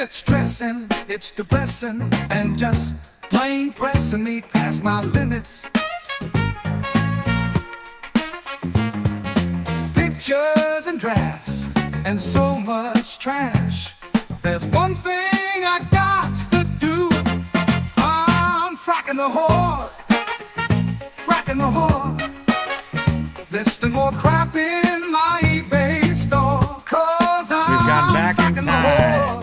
it's stressing, it's depressing, and just plain pressing me past my limits. Pictures and drafts, and so much trash. There's one thing I got to do. I'm fracking the Hoard, fracking the Hoard. Listing more crap in my eBay store. Cause We've gone back in time.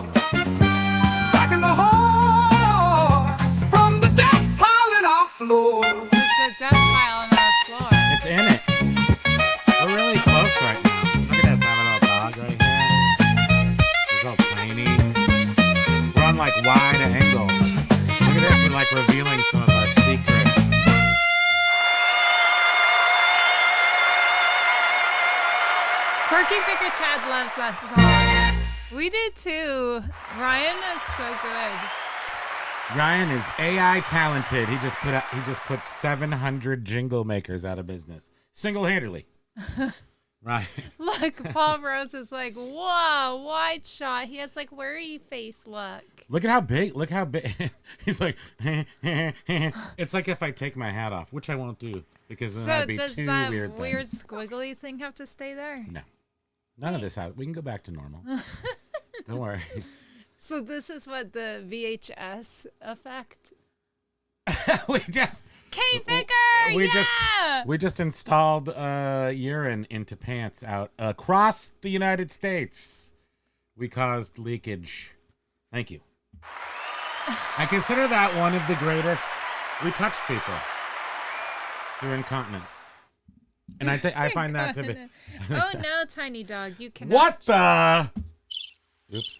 Fracking the Hoard. From the death piling our floor. It's the death pile on our floor. It's in it. We're really close right now. Look at this, having a little dog right here. He's all tiny. We're on like wide angle. Look at this, we're like revealing some of our secrets. Quirky Picker Chad loves that song. We did too. Ryan is so good. Ryan is AI talented. He just put 700 jingle makers out of business single-handedly. Right. Look, Paul Rose is like, whoa, wide shot. He has like worry face look. Look at how big. Look how big. He's like, it's like if I take my hat off, which I won't do because then that'd be does two that weird weird things. squiggly thing have to stay there? No. None of this has. We can go back to normal. Don't worry. So this is what the VHS effect. we just K-Picker, we just installed urine into pants out across the United States. We caused leakage. Thank you. I consider that one of the greatest. We touched people through incontinence. And I find that to be. Oh no, tiny dog, you cannot. What the? Oops.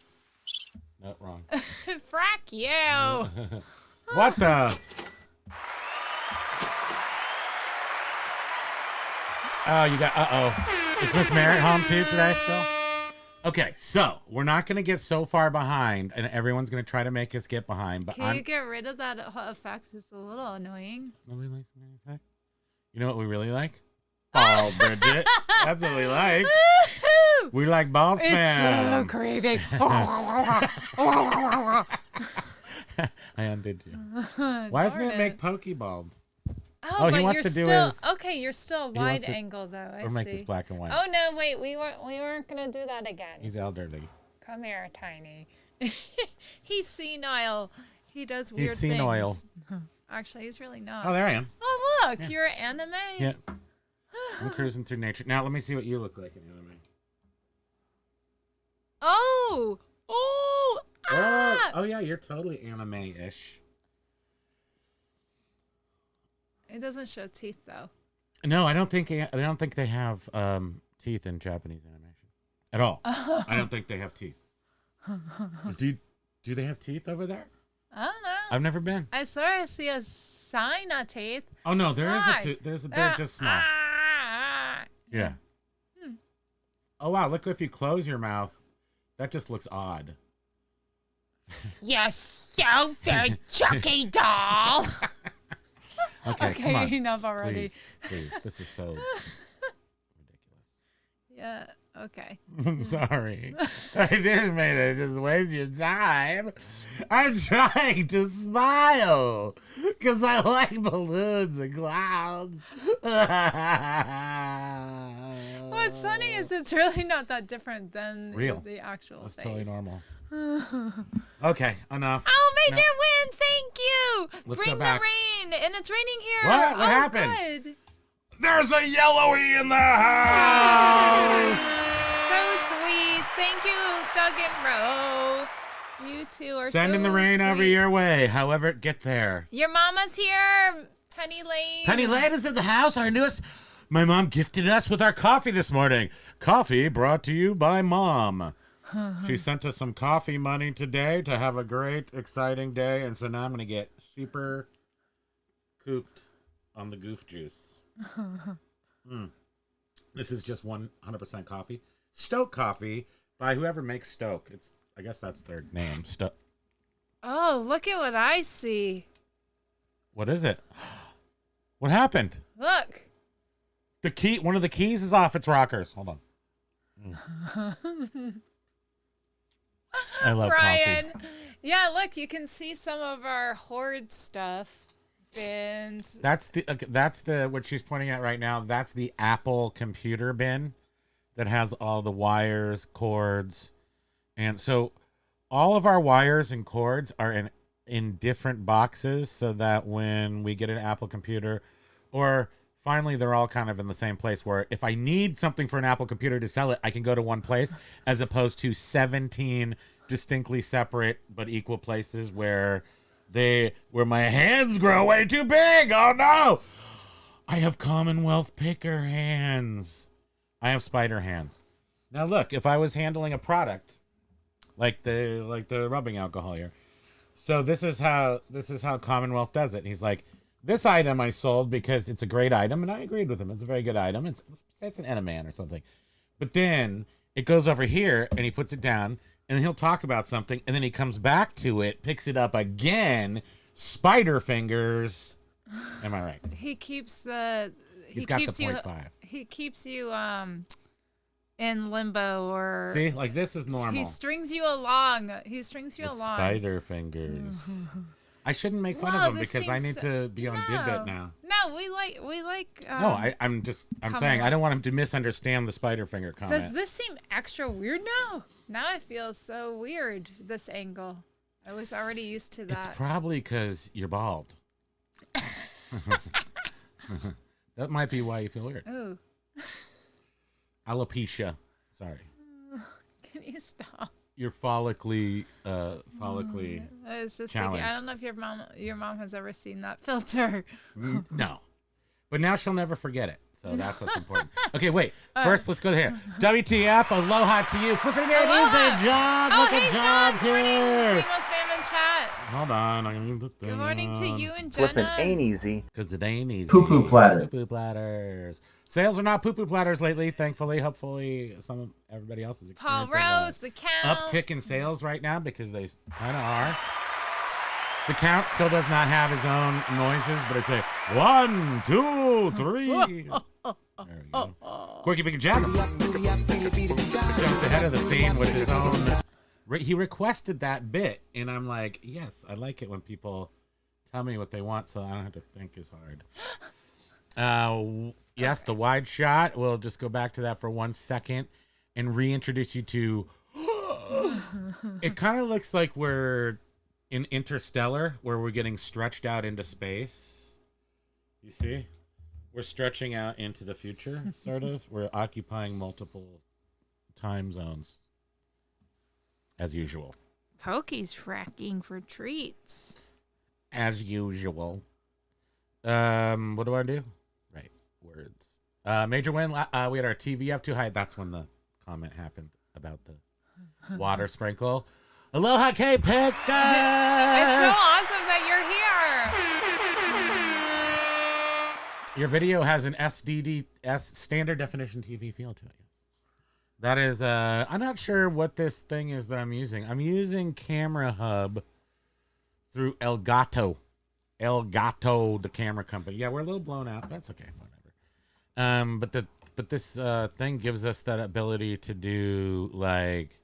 No, wrong. Frack you. What the? Oh, you got. Is Miss Merritt home too today still? Okay, so we're not going to get so far behind, and everyone's going to try to make us get behind. But Can you get rid of that effect? It's a little annoying. Nobody likes the effect. You know what we really like? Ball, Bridget. That's what we like. We like ball spam. It's so creepy. I undid you. Why doesn't it make Pokeball? Oh, he but wants you're to do still his. okay. You're still wide angle though. I Or make this see. black and white. Oh no, wait. We weren't gonna do that again. He's elderly. Come here, Tiny. He's senile. He does weird He's senile. things. Actually, he's really not. Oh, there I am. Oh look, you're anime. Yeah. I'm cruising through nature. Now let me see what you look like in anime. Oh. Oh. Ah! Oh yeah, you're totally anime-ish. It doesn't show teeth though. No, I don't think they have teeth in Japanese animation at all. I don't think they have teeth. Do they have teeth over there? I don't know. I've never been. I sort of see a sign of teeth. Oh no, there is Why? a tooth. They're just small. Yeah. Oh wow, look, if you close your mouth, that just looks odd. You're so very Chucky doll. Okay, come on. Enough already. Please. This is so ridiculous. Yeah, okay. I'm sorry. I didn't mean to just waste your time. I'm trying to smile because I like balloons and clowns. What's funny is it's really not that different than the actual That's face. totally normal. Okay, enough. Oh, major win! Thank you. Let's Bring go back. the rain, and it's raining here. What? What happened? Good. There's a yellowy in the house. So sweet. Thank you, Doug and Ro. You two are Sending so the rain over sweet. your way. However, get there. Your mama's here, Penny Lane. Penny Lane is in the house. Our newest. My mom gifted us with our coffee this morning. Coffee brought to you by Mom. She sent us some coffee money today to have a great, exciting day. And so now I'm going to get super cooped on the goof juice. This is just 100% coffee. Stoke coffee by whoever makes Stoke. I guess that's their name. Stoke. Oh, look at what I see. What is it? What happened? Look. One of the keys is off its rockers. Hold on. I love Brian. coffee. Yeah, look, you can see some of our Hoard stuff. Bins. That's the what she's pointing at right now. That's the Apple computer bin that has all the wires, cords, and so all of our wires and cords are in different boxes, so that when we get an Apple computer, or finally they're all kind of in the same place, where if I need something for an Apple computer to sell it, I can go to one place, as opposed to 17 distinctly separate but equal places where my hands grow way too big. Oh no! I have Commonwealth picker hands. I have spider hands. Now look, if I was handling a product like the rubbing alcohol here. So this is how Commonwealth does it. And he's like, this item I sold because it's a great item, and I agreed with him. It's a very good item. It's an Enaman or something. But then it goes over here and he puts it down, and then he'll talk about something, and then he comes back to it, picks it up again, spider fingers. Am I right? He keeps the. He's got the 0.5. He keeps you in limbo, or see, like this is normal. He strings you along. Spider fingers. I shouldn't make fun of him because I need to be on didbit now. No, we like. No, I'm saying I don't want him to misunderstand the spider finger comment. Does this seem extra weird now? Now I feel so weird, this angle. I was already used to that. It's probably because you're bald. That might be why you feel weird. Ooh. Alopecia. Sorry. Can you stop? You're follically I was just thinking, I don't know if your mom has ever seen that filter. No. But now she'll never forget it. So that's what's important. Okay, wait. First, let's go here. WTF, aloha to you. Flipping it easy, John. Oh, Look hey, at John. John's Good morning, here. Primo's fam in chat. Hold on. I'm gonna put that Good morning to on. you and Jenna. Flipping ain't easy. Because it ain't easy. Poo-poo platter. Poo-poo platters. Sales are not poo-poo platters lately, thankfully. Hopefully, everybody else is Paul experiencing Rose, the count. uptick in sales right now, because they kind of are. The count still does not have his own noises, but I say 1, 2, 3. There we go. Quirky Big Jack jumped ahead of the scene with his own. He requested that bit, and I'm like, yes, I like it when people tell me what they want, so I don't have to think as hard. Yes, the wide shot. We'll just go back to that for 1 second and reintroduce you to. It kind of looks like we're in Interstellar, where we're getting stretched out into space. You see? We're stretching out into the future, sort of. We're occupying multiple time zones, as usual. Pokey's fracking for treats. As usual. What do I do? Right, words. Major win. We had our TV up too high. That's when the comment happened about the water sprinkle. Aloha, K-Pick! It's so awesome that you're here. Your video has an standard definition TV feel to it. Yes. That is, I'm not sure what this thing is that I'm using. I'm using Camera Hub through Elgato, the camera company. Yeah, we're a little blown out. That's okay, whatever. But this thing gives us that ability to do like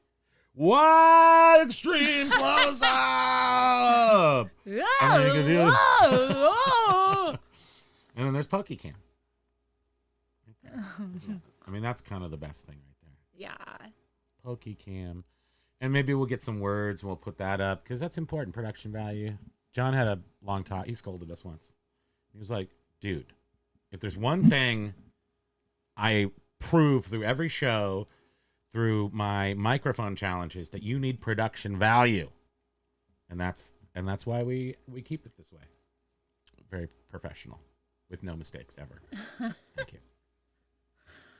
wide extreme close up. And then there's PokeCam. I mean, that's kind of the best thing right there. Yeah. PokeCam. And maybe we'll get some words and we'll put that up, because that's important production value. John had a long talk. He scolded us once. He was like, dude, if there's one thing I prove through every show, through my microphone challenges, that you need production value. And that's why we keep it this way. Very professional. With no mistakes ever. Thank you.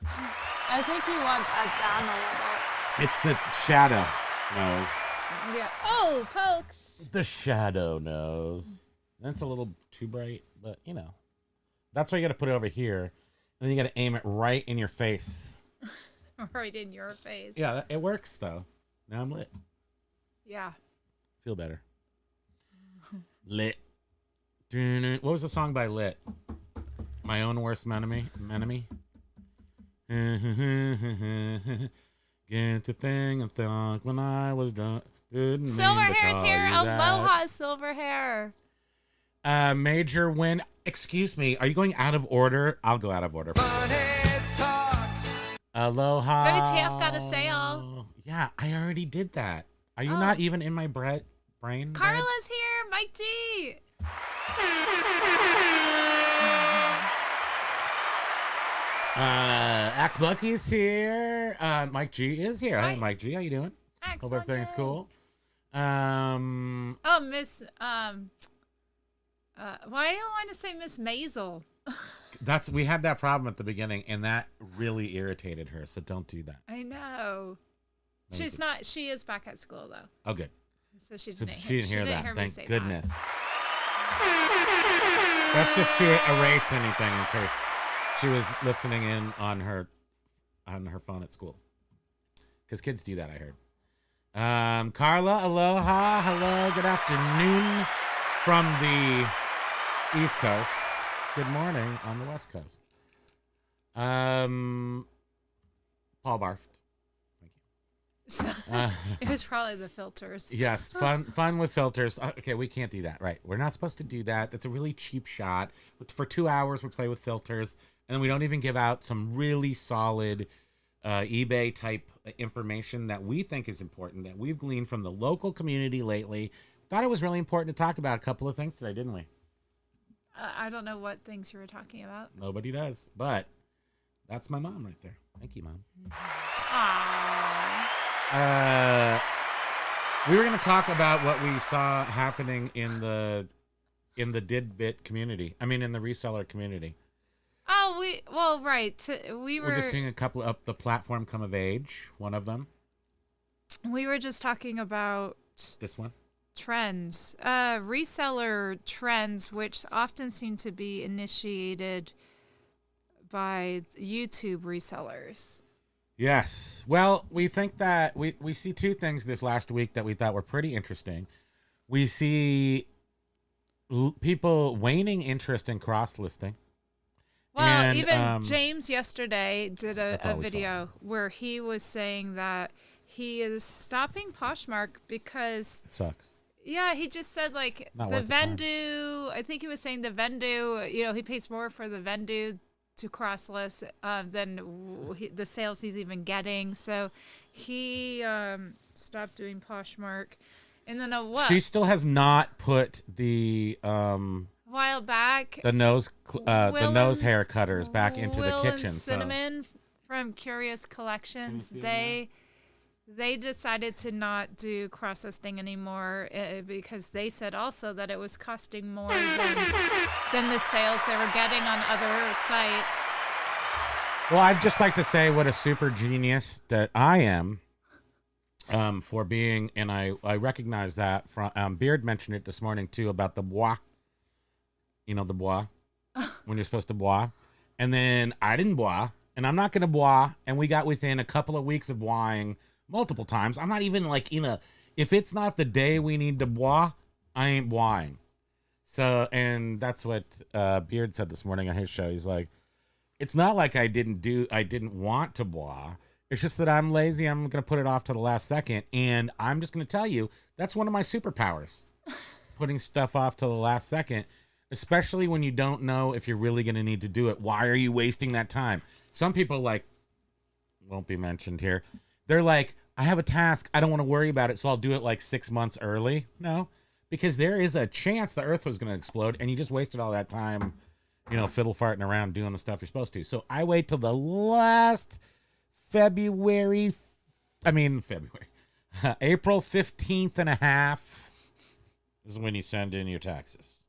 I think you want that down a little. It's the shadow nose. Yeah. Oh, pokes. The shadow nose. That's a little too bright, but you know. That's why you got to put it over here. And then you got to aim it right in your face. Right in your face. Yeah, it works though. Now I'm lit. Yeah. Feel better. Lit. What was the song by Lit? My Own Worst Enemy? Get the thing and thought when I was drunk. Didn't mean Silver to hair's call here. you that. Aloha, silver hair. Major win. Excuse me. Are you going out of order? I'll go out of order. Aloha. WTF got a sale. Yeah, I already did that. Are you not even in my brain? Carla's here. Mike G. Axe Bucky's here. Mike G is here. Hi. Hey, Mike G, how you doing? Axe Hope everything's Bucky. cool. Oh, Miss. Why do I want to say Miss Maisel? We had that problem at the beginning, and that really irritated her. So don't do that. I know. Thank you. Not. She is back at school though, Oh, good. so she So didn't. she didn't hear that. me Thank say goodness. That's just to erase anything in case she was listening in on her phone at school. Because kids do that, I heard. Carla, aloha, hello, good afternoon from the East Coast. Good morning on the West Coast. Paul barfed. So, it was probably the filters. Yes, fun with filters. Okay, we can't do that, right? We're not supposed to do that. That's a really cheap shot. For 2 hours, we play with filters, and then we don't even give out some really solid eBay type information that we think is important that we've gleaned from the local community lately. Thought it was really important to talk about a couple of things today, didn't we? I don't know what things you were talking about. Nobody does, but that's my mom right there. Thank you, Mom. Aww. We were going to talk about what we saw happening in the didbit community. I mean, in the reseller community. Oh, right. We're just seeing a couple of the platform come of age. One of them. We were just talking about This one. trends, reseller trends, which often seem to be initiated by YouTube resellers. Yes. Well, we think that we see two things this last week that we thought were pretty interesting. We see people waning interest in cross-listing. Well, And, even James yesterday did That's a all we saw. video where he was saying that he is stopping Poshmark because, It sucks. yeah, he just said like Not the worth the time. Vendu, I think he was saying the Vendu, he pays more for the Vendu to cross-list than the sales he's even getting. So he stopped doing Poshmark. And then what? She still has not put the a while back, the nose Will hair cutters back into Will the and kitchen. Cinnamon from Curious Collections, Can you see they decided to not do cross-listing anymore because they said also that it was costing more than the sales they were getting on other sites. Well, I'd just like to say what a super genius that I am for being, and I recognize that from Beard mentioned it this morning too about the bois. You know the bois when you're supposed to bois, and then I didn't bois, and I'm not going to bois, and we got within a couple of weeks of boising multiple times. I'm not even like if it's not the day we need to bois, I ain't boising. So, and that's what Beard said this morning on his show. He's like, it's not like I didn't want to bois. It's just that I'm lazy. I'm going to put it off to the last second. And I'm just going to tell you, that's one of my superpowers, putting stuff off to the last second, especially when you don't know if you're really going to need to do it. Why are you wasting that time? Some people won't be mentioned here. They're like, I have a task. I don't want to worry about it. So I'll do it like 6 months early. No, because there is a chance the earth was going to explode and you just wasted all that time, fiddle farting around doing the stuff you're supposed to. So I wait till the last April 15th and a half is when you send in your taxes.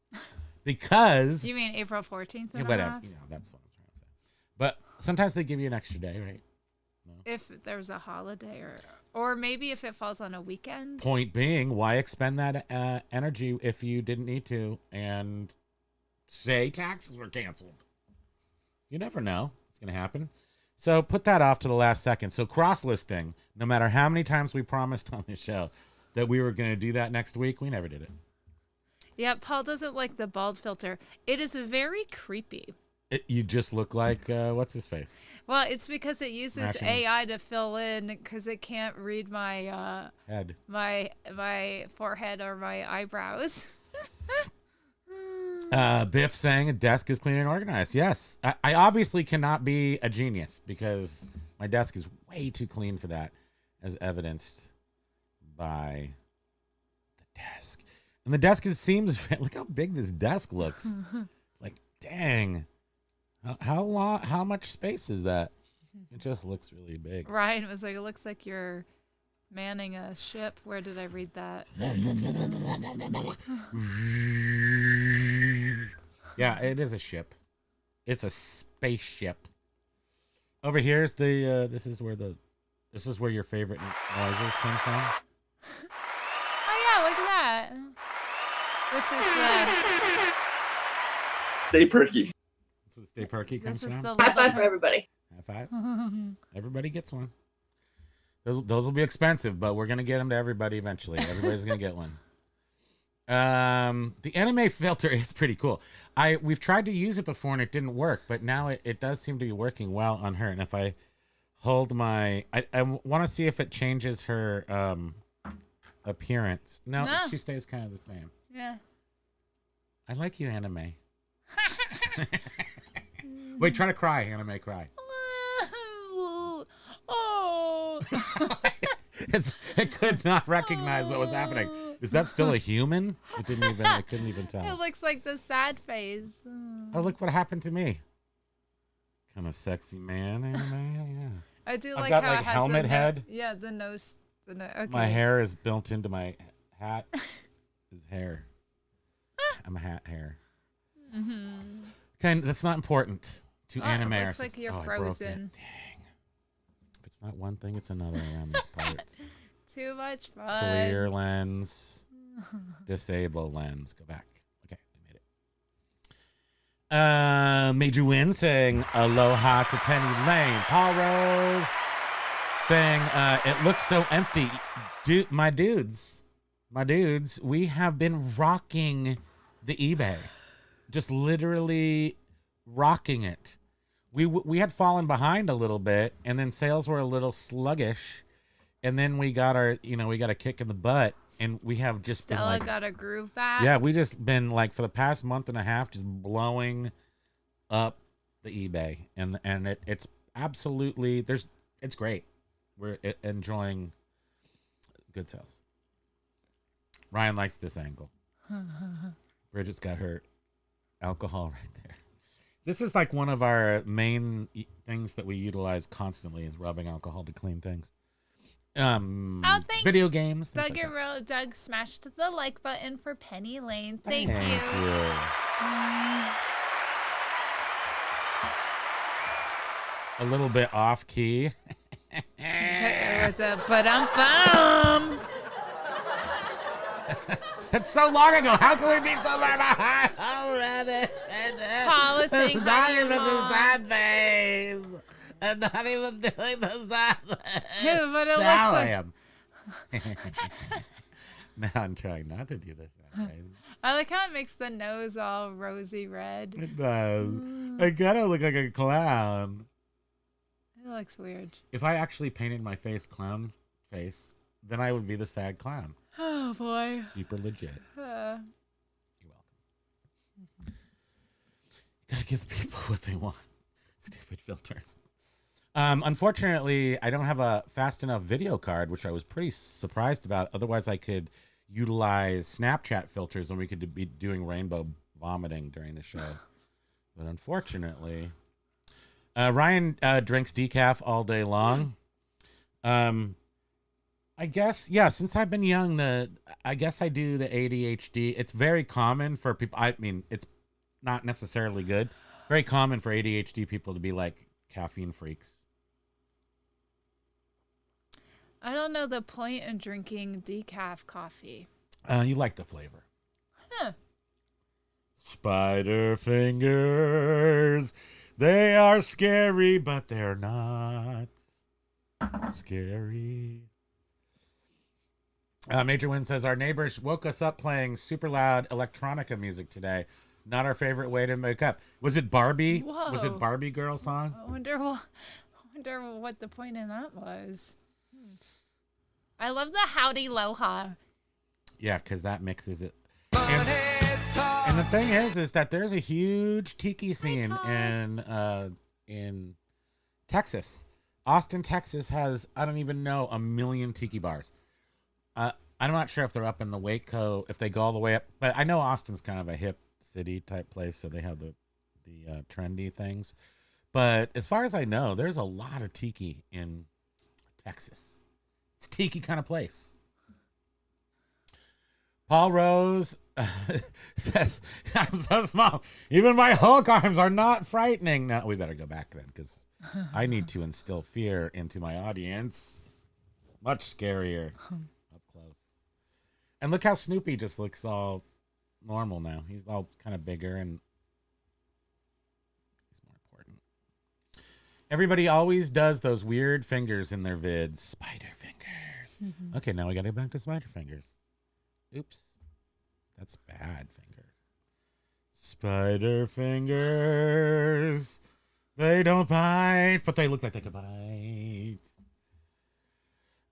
Because You mean April 14th and a whatever, half? that's what I'm trying to say. But sometimes they give you an extra day, right? If there's a holiday or maybe if it falls on a weekend. Point being, why expend that energy if you didn't need to and say taxes were canceled? You never know what's going to happen. So put that off to the last second. So cross-listing, no matter how many times we promised on the show that we were going to do that next week, we never did it. Yeah, Paul doesn't like the bald filter. It is very creepy. You just look like what's his face? Well, it's because it uses Smashing. AI to fill in because it can't read my Head. my forehead or my eyebrows. Biff saying a desk is clean and organized. Yes, I obviously cannot be a genius because my desk is way too clean for that, as evidenced by the desk. And the desk seems look how big this desk looks. Like, dang. How much space is that? It just looks really big. Ryan was like, it looks like you're manning a ship. Where did I read that? Yeah, it is a ship. It's a spaceship. Over here is the this is where your favorite noises come from. Oh yeah, look at that. This is Stay perky. That's where the Stay Perky comes this is from. the High five little- for everybody. High fives. Everybody gets one. Those will be expensive, but we're gonna get them to everybody eventually. Everybody's gonna get one. The anime filter is pretty cool. We've tried to use it before and it didn't work, but now it does seem to be working well on her. And if I hold I want to see if it changes her appearance. No, No. she stays kind of the same. Yeah. I like you, anime. Wait, try to cry, anime, cry. Oh. It could not recognize what was happening. Is that still a human? It couldn't even It tell. looks like the sad face. Oh, look what happened to me. Kind of sexy man, anime. Yeah. I do I've like got, how like, it has helmet the head. Yeah, the nose. Okay. My hair is built into my hat. Is hair. I'm a hat hair. That's not important to Oh, anime. it looks like you're I broke it. frozen. Dang. If it's not one thing, it's another around these parts. Too much fun. Clear lens. Disable lens. Go back. Okay, we made it. Major Win saying aloha to Penny Lane. Paul Rose saying it looks so empty. My dudes, we have been rocking the eBay. Just literally rocking it. We had fallen behind a little bit, and then sales were a little sluggish, and then we got a kick in the butt, and we have just Stella been got a groove back. yeah, we just been like for the past month and a half just blowing up the eBay, and it's absolutely it's great. We're enjoying good sales. Ryan likes this angle. Bridget's got her alcohol right there. This is like one of our main things that we utilize constantly is rubbing alcohol to clean things. Thanks. Video games. Doug smashed the like button for Penny Lane. Thank Thank you. A little bit off key. With the ba-dum-bum. It's so long ago. How can we be so far behind already? Paula's saying It's not hi, even the Mom. sad phase. I'm not even doing the sad phase. Yeah, but it Now looks I like am. Now I'm trying not to do this. I like how it makes the nose all rosy red. It does. I gotta look like a clown. It looks weird. If I actually painted my face clown face, then I would be the sad clown. Oh boy. Super legit. Uh, You're welcome. You gotta give people what they want. Stupid filters. Unfortunately, I don't have a fast enough video card, which I was pretty surprised about. Otherwise, I could utilize Snapchat filters and we could be doing rainbow vomiting during the show. But unfortunately, Ryan drinks decaf all day long. I guess, yeah, since I've been young, I guess I do the ADHD. It's very common for people. I mean, it's not necessarily good. Very common for ADHD people to be like caffeine freaks. I don't know the point in drinking decaf coffee. You like the flavor. Huh. Spider fingers. They are scary, but they're not scary. Major Win says, our neighbors woke us up playing super loud electronica music today. Not our favorite way to make up. Was it Barbie? Whoa. Was it Barbie girl song? I wonder what the point in that was. I love the howdy loha. Yeah, because that mixes it. And the thing is that there's a huge tiki scene in Texas. Austin, Texas has, I don't even know, 1 million tiki bars. I'm not sure if they're up in the Waco, if they go all the way up, but I know Austin's kind of a hip city type place, so they have the trendy things. But as far as I know, there's a lot of tiki in Texas. It's a tiki kind of place. Paul Rose says, I'm so small. Even my Hulk arms are not frightening. No, we better go back then, because I need to instill fear into my audience. Much scarier up close. And look how Snoopy just looks all normal now. He's all kind of bigger and he's more important. Everybody always does those weird fingers in their vids. Spider fingers. Mm-hmm. Okay, now we got to go back to spider fingers. Oops. That's bad finger. Spider fingers. They don't bite, but they look like they could bite.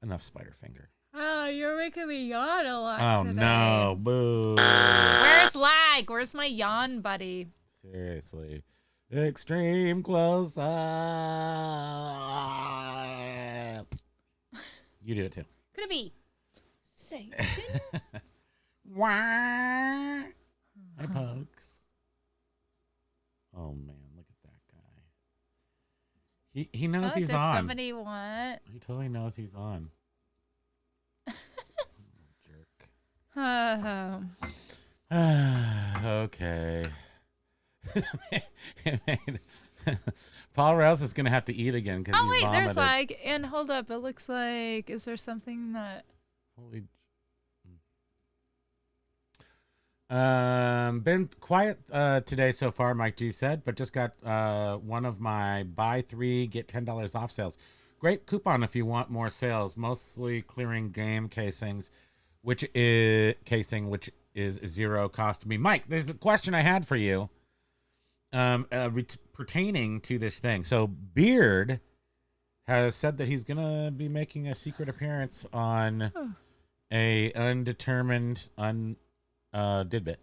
Enough spider finger. Oh, you're making me yawn a lot today. No. Boo. Where's lag? Where's my yawn buddy? Seriously. Extreme close up. You do it too. Could it be Satan? Wah. Hi, Pokes. Oh, man. Look at that guy. He knows he's does on. Somebody want? He totally knows he's on. Oh. Okay. Paul Rouse is going to have to eat again because Oh, wait, there's lag. And hold up. It looks like, is there something that... Holy... Been quiet today so far, Mike G said, but just got one of my buy 3 get $10 off sales. Great coupon if you want more sales, mostly clearing game casings, which is zero cost to me. Mike, there's a question I had for you pertaining to this thing. So Beard has said that he's going to be making a secret appearance on a undetermined didbit.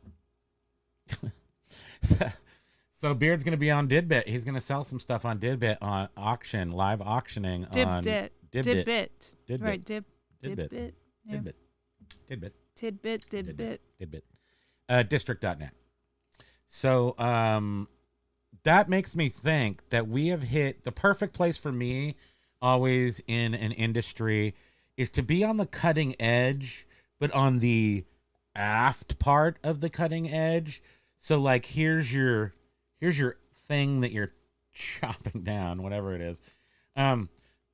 So Beard's going to be on Didbit. He's going to sell some stuff on Didbit on auction, live auctioning on Didbit. Right, Didbit. Yeah. Didbit. Tidbit. District.net. So that makes me think that we have hit the perfect place for me always in an industry is to be on the cutting edge, but on the aft part of the cutting edge. So like here's your thing that you're chopping down, whatever it is. But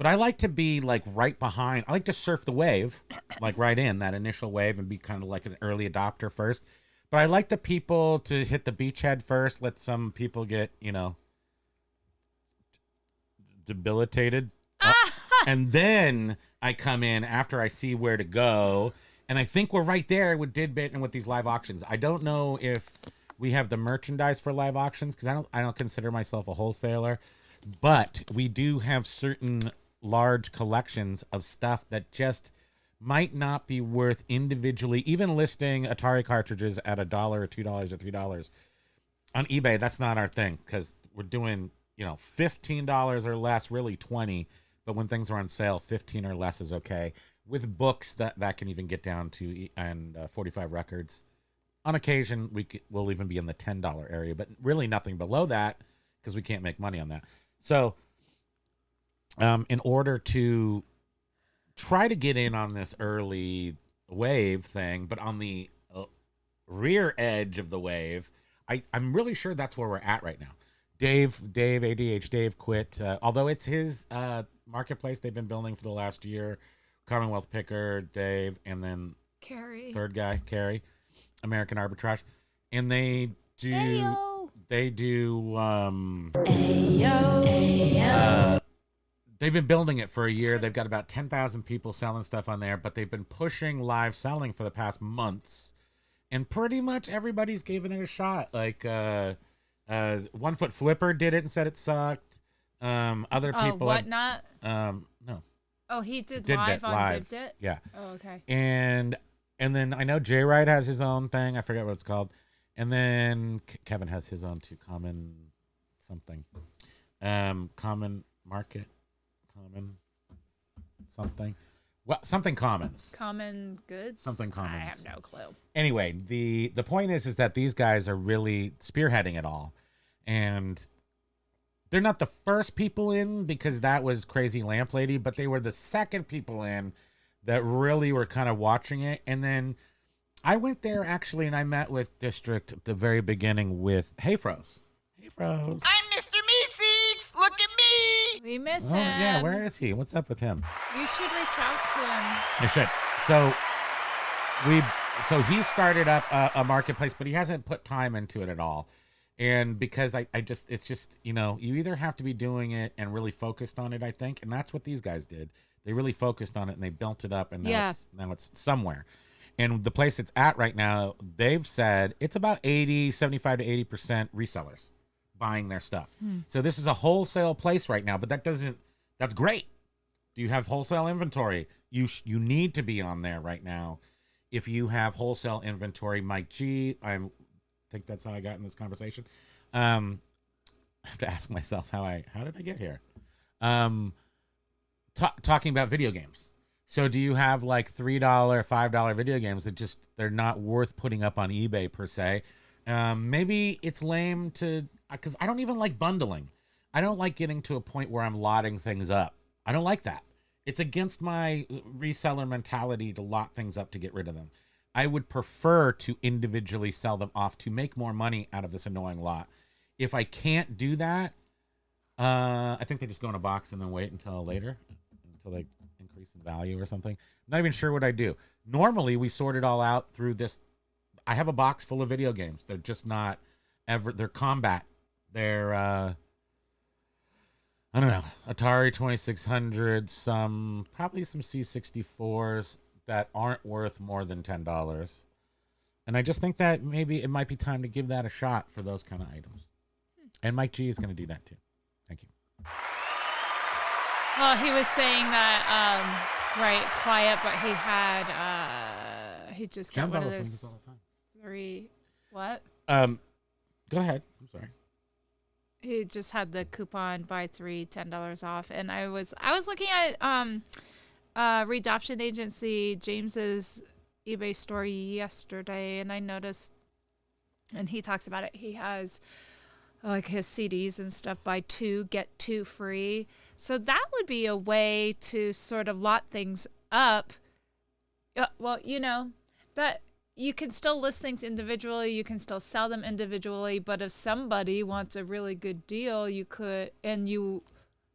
I like to be like right behind. I like to surf the wave, like right in that initial wave and be kind of like an early adopter first. But I like the people to hit the beachhead first. Let some people get, debilitated. And then I come in after I see where to go. And I think we're right there with Didbit and with these live auctions. I don't know if we have the merchandise for live auctions because I don't consider myself a wholesaler. But we do have certain large collections of stuff that just might not be worth individually, even listing Atari cartridges at $1 or $2 or $3 on eBay. That's not our thing because we're doing, $15 or less, really 20. But when things are on sale, 15 or less is okay. With books, that can even get down to 45 records. On occasion, we'll even be in the $10 area, but really nothing below that because we can't make money on that. So in order to try to get in on this early wave thing, but on the rear edge of the wave, I'm really sure that's where we're at right now. Dave, ADH, Dave quit. Although it's his marketplace they've been building for the last year. Commonwealth Picker, Dave, and then Carrie. Third guy, Carrie, American Arbitrage. And they do... Ayo. They've been building it for a year. They've got about 10,000 people selling stuff on there, but they've been pushing live selling for the past months. and pretty much everybody's given it a shot. Like 1 Foot Flipper did it and said it sucked. Other people Whatnot? No. Oh, he did Didbit, live on live. Didbit? Yeah. Oh, okay. And then I know Jay Wright has his own thing. I forget what it's called. And then Kevin has his own too. Common something. Common market. Common something. Well, something commons. Common goods? Something commons. I have no clue. Anyway, the point is that these guys are really spearheading it all. And they're not the first people in, because that was Crazy Lamp Lady, but they were the second people in that really were kind of watching it. And then I went there actually, and I met with District at the very beginning with Hey Froze. Hey Froze. I'm Mr. Meeseeks. Look at me. We miss Oh, him. yeah, where is he? What's up with him? You should reach out to him. I should. So he started up a marketplace, but he hasn't put time into it at all. And because it's just, you either have to be doing it and really focused on it, I think. And that's what these guys did. They really focused on it and they built it up, and now it's somewhere. And the place it's at right now, they've said it's about 75 to 80% resellers buying their stuff. So this is a wholesale place right now, but that's great. Do you have wholesale inventory? You need to be on there right now. If you have wholesale inventory, Mike G, I think that's how I got in this conversation. I have to ask myself how did I get here? Talking about video games. So do you have like $3, $5 video games that they're not worth putting up on eBay per se? Maybe it's lame because I don't even like bundling. I don't like getting to a point where I'm lotting things up. I don't like that. It's against my reseller mentality to lot things up to get rid of them. I would prefer to individually sell them off to make more money out of this annoying lot. If I can't do that, I think they just go in a box and then wait until later, until they increase in value or something. I'm not even sure what I do. Normally, we sort it all out through this. I have a box full of video games. They're just not they're combat. They're, I don't know, Atari 2600, probably some C64s that aren't worth more than $10. And I just think that maybe it might be time to give that a shot for those kind of items. And Mike G is going to do that too. Thank you. Well, he was saying that, quiet, but he just got John one of Bubba sings those this all the time. 3, what? Go ahead. I'm sorry. He just had the coupon buy 3, $10 off, and I was looking at Redoption Agency James's eBay store yesterday, and I noticed, and he talks about it. He has like his CDs and stuff, buy 2 get 2 free. So that would be a way to sort of lot things up. Well, that you can still list things individually, you can still sell them individually, but if somebody wants a really good deal, you could, and you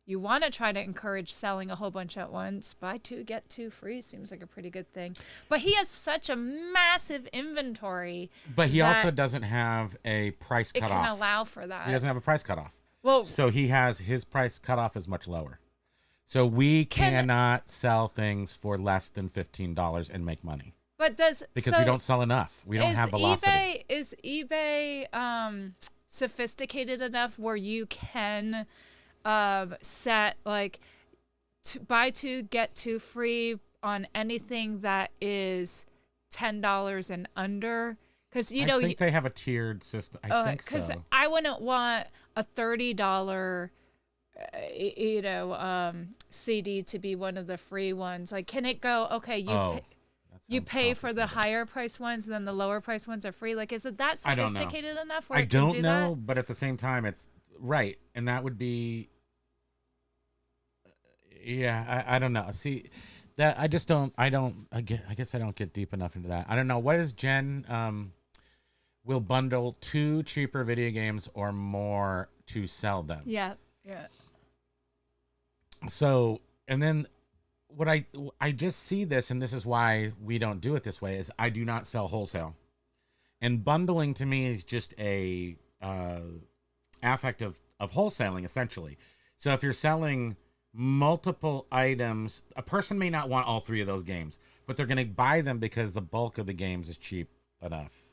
want to try to encourage selling a whole bunch at once, buy 2 get 2 free seems like a pretty good thing. But he has such a massive inventory. But he also doesn't have a price it cutoff. can allow for that. He doesn't have a price cutoff. Well, So his price cutoff is much lower. So we cannot sell things for less than $15 and make money. but Because we don't sell enough. We don't have velocity. Is eBay sophisticated enough where you can set like buy 2 get 2 free on anything that is $10 and under? Because I think they have a tiered system. I think so. Because I wouldn't want a $30 CD to be one of the free ones. Like, can it go? Okay, you pay for the higher price ones, and then the lower price ones are free. Like, is it that sophisticated enough where I it can don't do know, that? but at the same time, it's right, and that would be. Yeah, I don't know. See, that I just don't. I guess I don't get deep enough into that. I don't know. What is Jen? Will bundle 2 cheaper video games or more to sell them. Yeah. So, and then what I just see this, and this is why we don't do it this way, is I do not sell wholesale. And bundling to me is just a affect of wholesaling, essentially. So if you're selling multiple items, a person may not want all 3 of those games, but they're going to buy them because the bulk of the games is cheap enough.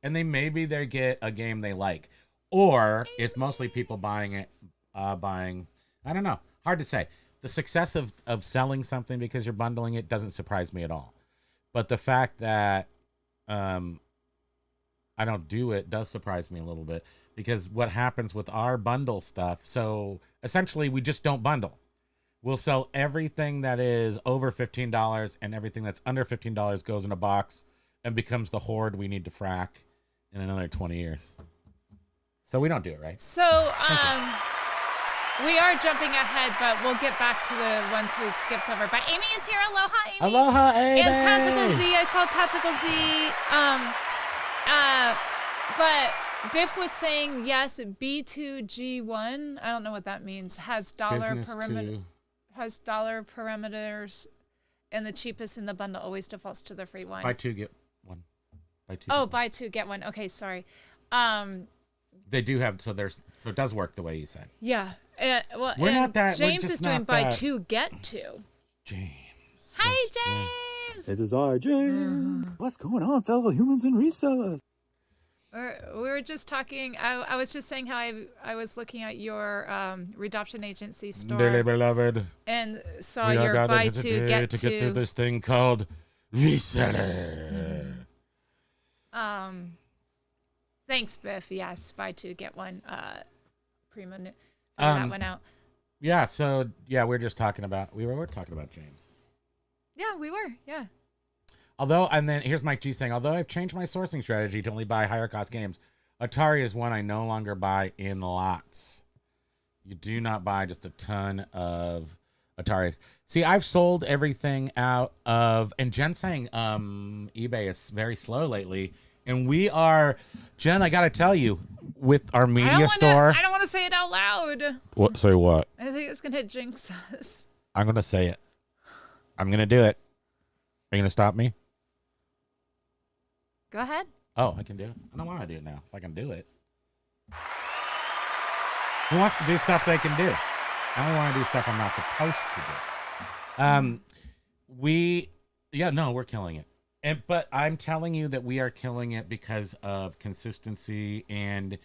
and they get a game they like, or it's mostly people buying it, buying. I don't know. Hard to say. The success of selling something because you're bundling it doesn't surprise me at all, but the fact that I don't do it does surprise me a little bit, because what happens with our bundle stuff, so essentially we just don't bundle. We'll sell everything that is over $15, and everything that's under $15 goes in a box and becomes the hoard we need to frack in another 20 years. So we don't do it, right? So, we are jumping ahead, but we'll get back to the ones we've skipped over. But Amy is here. Aloha, Amy. Aloha, Amy. And Tactical Z. I saw Tactical Z. But Biff was saying, yes, B2G1, I don't know what that means, has dollar parameters, and the cheapest in the bundle always defaults to the free one. Buy two, get one. Buy two, get one. Okay, sorry. They do have, so it does work the way you said. Yeah. Well, we're not that. James is doing buy two, get two. James. Hi, James. It is I, James. What's going on, fellow humans and resellers? We were just talking. I was just saying how I was looking at your Redoption Agency store. Dearly beloved. And saw your buy two, get two. To get through this thing called Reseller. Thanks, Biff. Yes, buy two, get one. Primo, that one out. Yeah, so, we're just talking about, we were talking about James. Yeah, we were, yeah. Although, and then here's Mike G saying, although I've changed my sourcing strategy to only buy higher cost games, Atari is one I no longer buy in lots. You do not buy just a ton of Ataris. See, I've sold everything out of, and Jen's saying eBay is very slow lately. And we are, Jen, I got to tell you, with our media store. I don't want to say it out loud. What? Say what? I think it's going to jinx us. I'm going to say it. I'm going to do it. Are you going to stop me? Go ahead. Oh, I can do it. I don't want to do it now. If I can do it. Who wants to do stuff they can do? I only want to do stuff I'm not supposed to do. We're killing it. But I'm telling you that we are killing it because of consistency and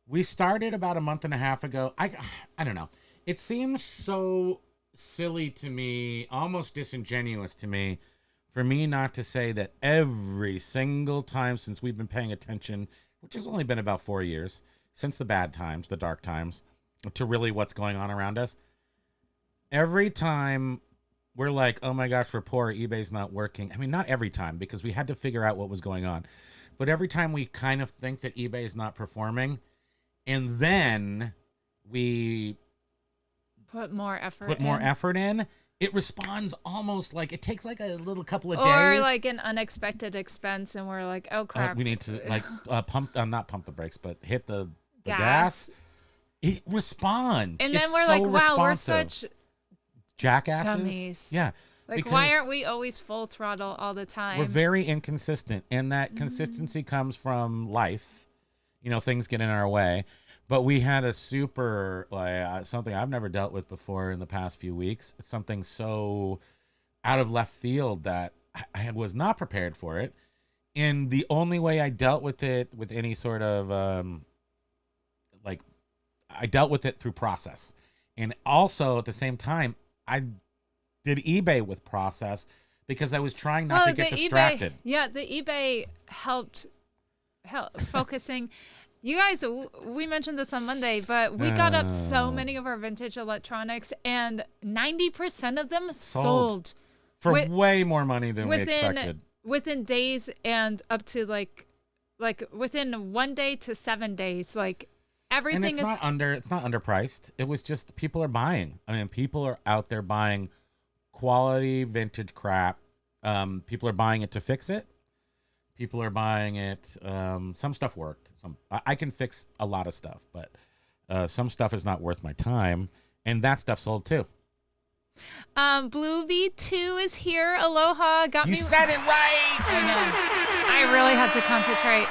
we started about a month and a half ago. I don't know. It seems so silly to me, almost disingenuous to me, for me not to say that every single time since we've been paying attention, which has only been about 4 years, since the bad times, the dark times, to really what's going on around us. Every time we're like, oh my gosh, we're poor, eBay's not working. I mean, not every time, because we had to figure out what was going on. But every time we kind of think that eBay is not performing, and then we put more effort in, it responds almost like, it takes like a little couple of days. Or like an unexpected expense, and we're like, oh crap. We need to like not pump the brakes, but hit the gas. It responds. And then we're like, wow, we're such jackasses. Dummies. Yeah. Like, why aren't we always full throttle all the time? We're very inconsistent, and that consistency comes from life. You know, things get in our way. But we had a super, something I've never dealt with before in the past few weeks. Something so out of left field that I was not prepared for it. And the only way I dealt with it with any sort of, I dealt with it through process. And also at the same time, I did eBay with process because I was trying not to get distracted. The eBay helped focusing. You guys, we mentioned this on Monday, but we got up so many of our vintage electronics, and 90% of them sold. For way more money than we expected. Within days, and up to like within 1 day to 7 days. Like, everything and it's not underpriced. It was just people are buying. I mean, people are out there buying quality vintage crap. People are buying it to fix it. People are buying it. Some stuff worked. I can fix a lot of stuff, but some stuff is not worth my time, and that stuff sold too. Blue V2 is here. Aloha. You said it right. I know. I really had to concentrate.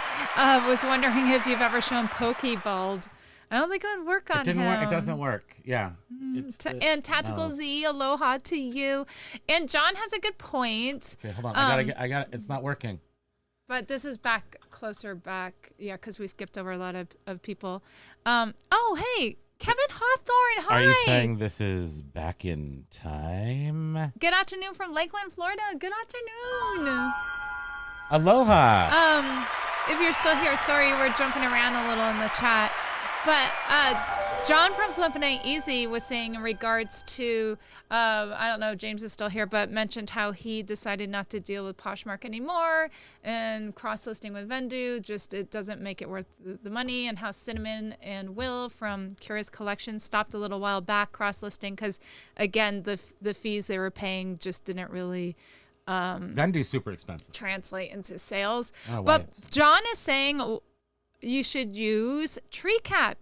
Was wondering if you've ever shown Pokeball. I don't think it would work on It didn't him. work. It doesn't work. Yeah. And Tactical no. Z, aloha to you. And John has a good point. Okay, hold on. I got it. It's not working. But this is closer back. Yeah, because we skipped over a lot of people. Oh, hey, Kevin Hawthorne. Hi. Are you saying this is back in time? Good afternoon from Lakeland, Florida. Good afternoon. Aloha. If you're still here, sorry, we're jumping around a little in the chat. But John from Flippin' Ain't Easy was saying in regards to, I don't know, James is still here, but mentioned how he decided not to deal with Poshmark anymore and cross-listing with Vendu, just it doesn't make it worth the money, and how Cinnamon and Will from Curious Collection stopped a little while back cross-listing because, again, the fees they were paying just didn't really Vendu's super expensive. translate into sales. I don't know why But it's- John is saying you should use TreeCat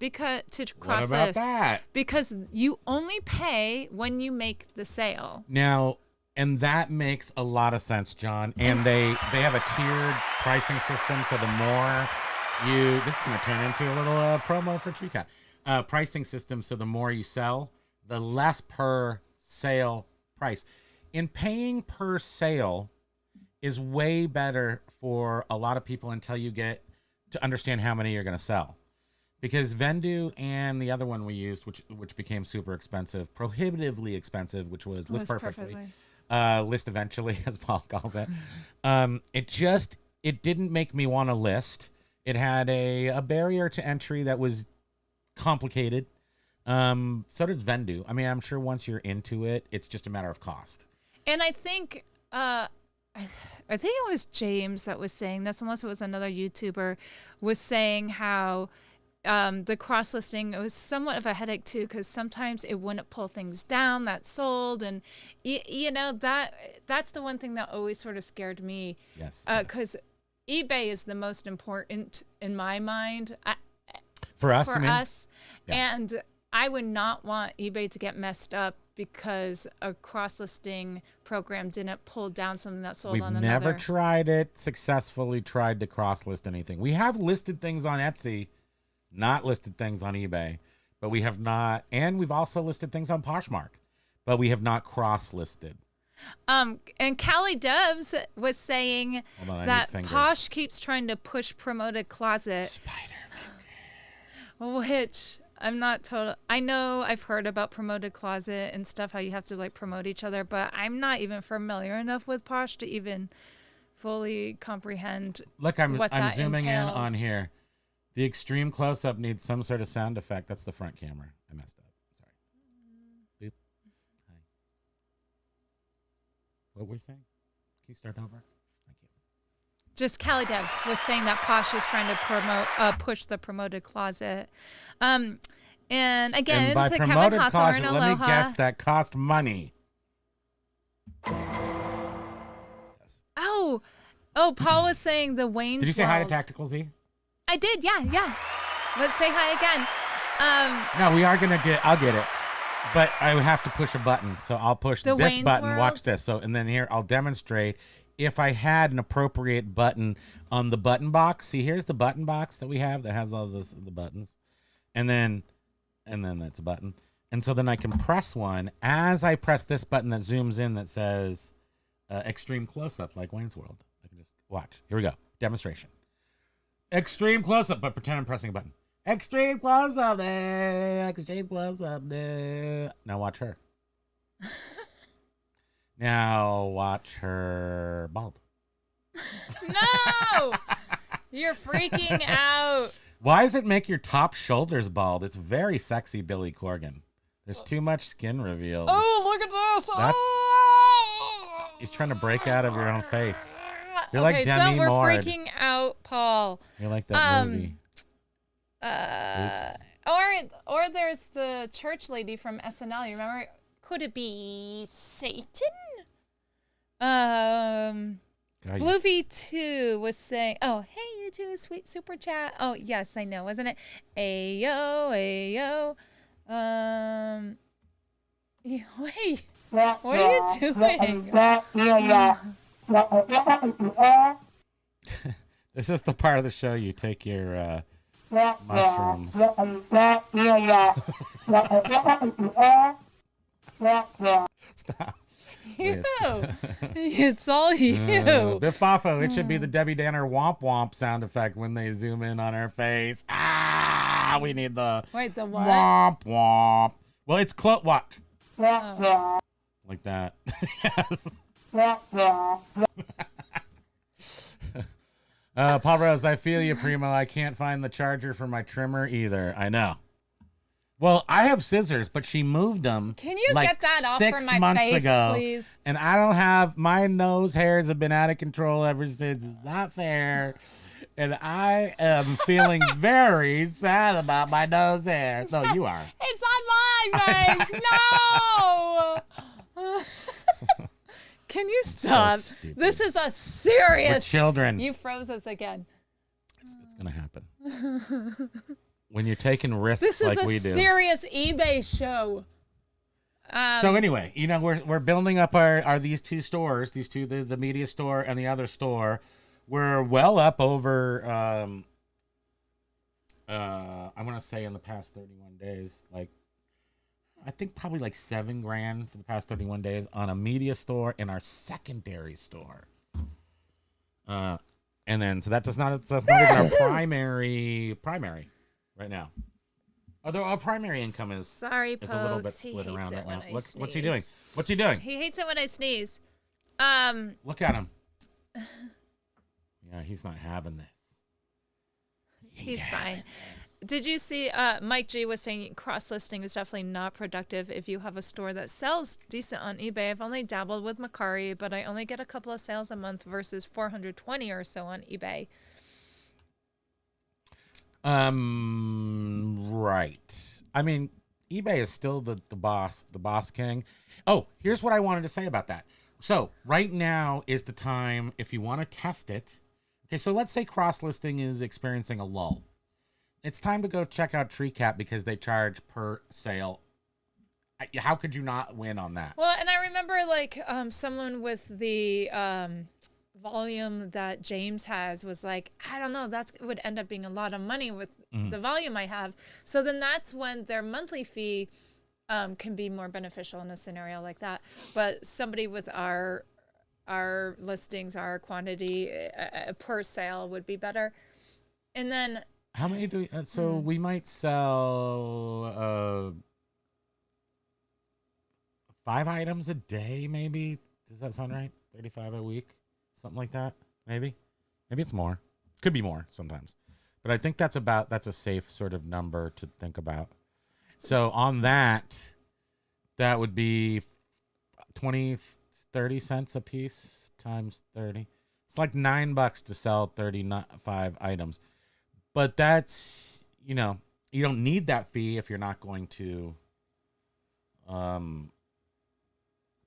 to cross What about list that? because you only pay when you make the sale. Now, and that makes a lot of sense, John. And they have a tiered pricing system, so the more you, this is going to turn into a little promo for TreeCat. Pricing system, so the more you sell, the less per sale price. In paying per sale is way better for a lot of people until you get to understand how many you're going to sell. Because Vendu and the other one we used, which became super expensive, prohibitively expensive, which was List Perfectly. List Eventually, as Paul calls it. It didn't make me want to list. It had a barrier to entry that was complicated. So does Vendu. I mean, I'm sure once you're into it, it's just a matter of cost. And I think I think it was James that was saying this, unless it was another YouTuber, was saying how the cross listing, it was somewhat of a headache too, because sometimes it wouldn't pull things down that sold, and you know that's the one thing that always sort of scared me. Yes. Because eBay is the most important in my mind. For us, For I mean? us, Yeah. and I would not want eBay to get messed up because a cross-listing program didn't pull down something that sold We've on never another. successfully tried to cross-list anything. We have listed things on Etsy, not listed things on eBay, but we have not, and we've also listed things on Poshmark, but we have not cross-listed. And Callie Dubs was saying Hold on, I that need fingers. Posh keeps trying to push Promoted Closet, Spider. which I'm not total. I know I've heard about Promoted Closet and stuff, how you have to like promote each other, but I'm not even familiar enough with Posh to even fully comprehend. Look, I'm what that zooming entails. in on here. The extreme close-up needs some sort of sound effect. That's the front camera. I messed up. Sorry. Boop. Hi. What were you saying? Can you start over? Thank you. Just Callie Debs was saying that Posh is trying to push the Promoted Closet. And again, And by to Kevin promoted Hawthorne, closet, aloha. let me guess, that cost money. Oh, Paul was saying the Wayne's Did you say hi to World. Tactical Z? I did, yeah. Let's say hi again. No, we are gonna I'll get it, but I would have to push a button. So I'll push The this Wayne's button. World? Watch this. So and then here I'll demonstrate if I had an appropriate button on the button box. See, here's the button box that we have that has all the buttons, and then that's a button. And so then I can press one. As I press this button that zooms in that says extreme close up, like Wayne's World. I can just watch. Here we go. Demonstration. Extreme close up, but pretend I'm pressing a button. Extreme close up, extreme close up. Now watch her. Now watch her bald. No, you're freaking out. Why does it make your top shoulders bald? It's very sexy, Billy Corgan. There's too much skin revealed. Oh, look at this. That's- Oh. He's trying to break out of your own face. You're like Okay, Demi we're Moore. freaking out, Paul. You're like that movie. Or there's the church lady from SNL. You remember? Could it be Satan? God, you Blue V2 was saying, "Oh, hey, you two, sweet super chat." Oh, yes, I know, wasn't it? Ayo, ayo. Wait, what are you doing? This is the part of the show you take your mushrooms. Stop. You. It's all you. Biff Boffo, it should be the Debbie Danner womp womp sound effect when they zoom in on her face. Ah, we need the Wait, the what? womp womp. Well, it's what? Like that. Yes. Paul Rose, I feel you, Primo. I can't find the charger for my trimmer either. I know. Well, I have scissors, but she moved them. Can you like get that off 6 from my months face, ago, please? and I don't have my nose hairs have been out of control ever since. It's not fair, and I am feeling very sad about my nose hair. No, you are. It's on my face. No. Can you stop? stupid. This is a We're serious. children. You froze us again. It's gonna happen. When you're taking risks This is like a we do. serious eBay show. So anyway, you know, we're building up our these two stores, these two, the media store and the other store. We're well up over I want to say in the past 31 days, like I think probably like $7,000 for the past 31 days on a media store in our secondary store. And then so that's not even our primary right now. Although our primary income is Sorry, a little bit Pokes. He split hates around it right when now. I What's he sneeze. doing? What's he doing? He hates it when I sneeze. Look at him. Yeah, he's not having this. He's fine. Did you see Mike G was saying cross-listing is definitely not productive if you have a store that sells decent on eBay. I've only dabbled with Macari, but I only get a couple of sales a month versus 420 or so on eBay. Right. I mean, eBay is still the boss king. Oh, here's what I wanted to say about that. So right now is the time if you want to test it. Okay, so let's say cross-listing is experiencing a lull. It's time to go check out TreeCap because they charge per sale. How could you not win on that? Well, and I remember like someone with the volume that James has was like, I don't know, that would end up being a lot of money with the volume I have. So then that's when their monthly fee can be more beneficial in a scenario like that. But somebody with our listings, our quantity per sale would be better. And then How many do we, so we might sell 5 items a day, maybe. Does that sound right? 35 a week, something like that. Maybe it's more. Could be more sometimes, but I think that's a safe sort of number to think about. So on that would be 30 cents a piece times 30. It's like $9 to sell 35 items. But that's, you know, you don't need that fee if you're not going to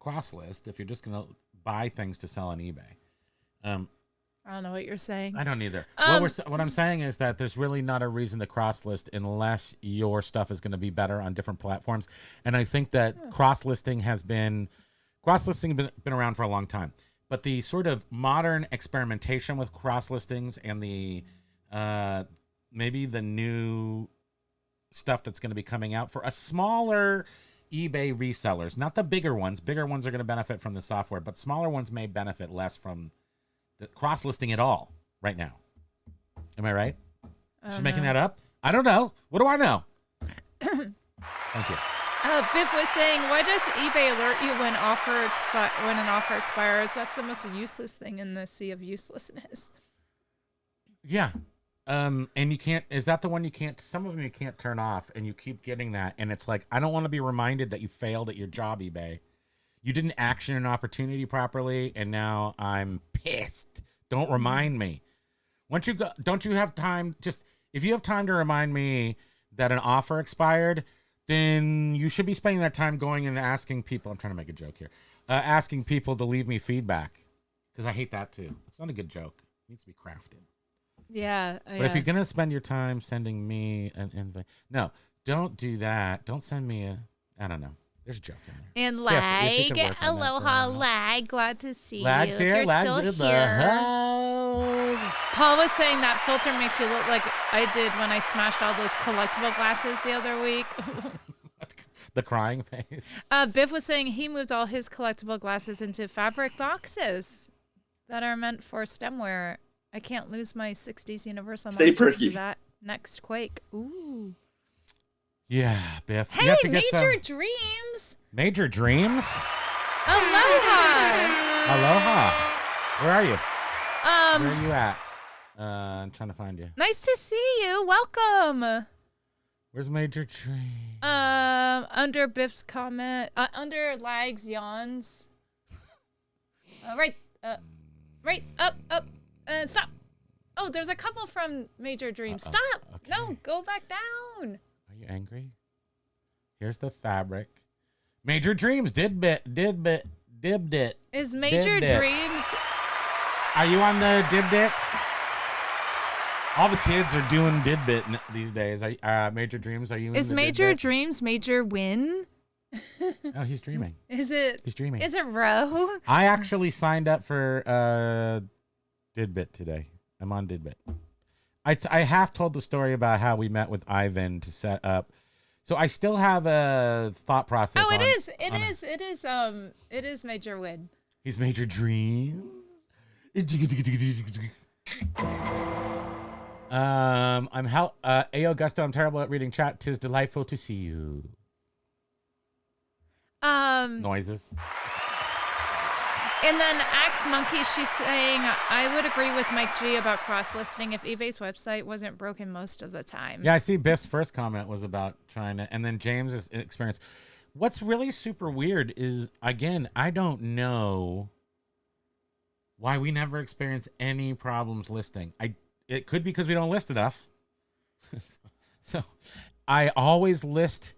cross list, if you're just going to buy things to sell on eBay. I don't know what you're saying. I don't either. What I'm saying is that there's really not a reason to cross list unless your stuff is going to be better on different platforms. And I think that cross listing has been around for a long time. But the sort of modern experimentation with cross listings and the maybe the new stuff that's going to be coming out for a smaller eBay resellers, not the bigger ones. Bigger ones are going to benefit from the software, but smaller ones may benefit less from the cross listing at all right now. Am I right? Just making that up? I don't know. What do I know? Thank you. Biff was saying, why does eBay alert you when an offer expires? That's the most useless thing in the sea of uselessness. Yeah. And you can't, is that the one you can't, some of them you can't turn off and you keep getting that. And it's like, I don't want to be reminded that you failed at your job, eBay. You didn't action an opportunity properly. And now I'm pissed. Don't remind me. Once you go, don't you have time? Just, if you have time to remind me that an offer expired, then you should be spending that time going and asking people. I'm trying to make a joke here. Asking people to leave me feedback. Because I hate that too. It's not a good joke. It needs to be crafted. Yeah. But if you're going to spend your time sending me an invite, no, don't do that. Don't send me I don't know. There's a joke in there. And If you could Lag, work on that for a aloha, while. Lag. Glad to see Lag's you. here. You're Lag's still in the here. house. Paul was saying that filter makes you look like I did when I smashed all those collectible glasses the other week. The crying face. Biff was saying he moved all his collectible glasses into fabric boxes that are meant for stemware. I can't lose my 60s Universal Stay Monsters perky. to that next Quake. Ooh. Yeah, Biff. You Hey, have to get Major some Dreams. Major Dreams. Aloha. Aloha. Where are you? Um, Where are you at? I'm trying to find you. Nice to see you. Welcome. Where's Major Dreams? Under Biff's comment, under Lag's yawns. Right up, stop. Oh, there's a couple from Major Dreams. Uh-oh. Stop. Okay. No, go back down. Are you angry? Here's the fabric. Major Dreams. Didbit. Is Major Didbit. Dreams? Are you on the Didbit? All the kids are doing Didbit these days. Major Dreams, are you in Is the Major Didbit? Dreams Major Win? Oh, he's dreaming. Is it? He's dreaming. Is it Ro? I actually signed up for Didbit today. I'm on Didbit. I half told the story about how we met with Ivan to set up. So I still have a thought process. Oh, it on- is. It on a- is. It is. It is Major Win. He's Major Dream. Hey Augusto, I'm terrible at reading chat. 'Tis delightful to see you. Noises. And then Axe Monkey, she's saying, I would agree with Mike G about cross-listing if eBay's website wasn't broken most of the time. Yeah, I see Biff's first comment was about trying to, and then James's experience. What's really super weird is, again, I don't know why we never experience any problems listing. It could be because we don't list enough. So I always list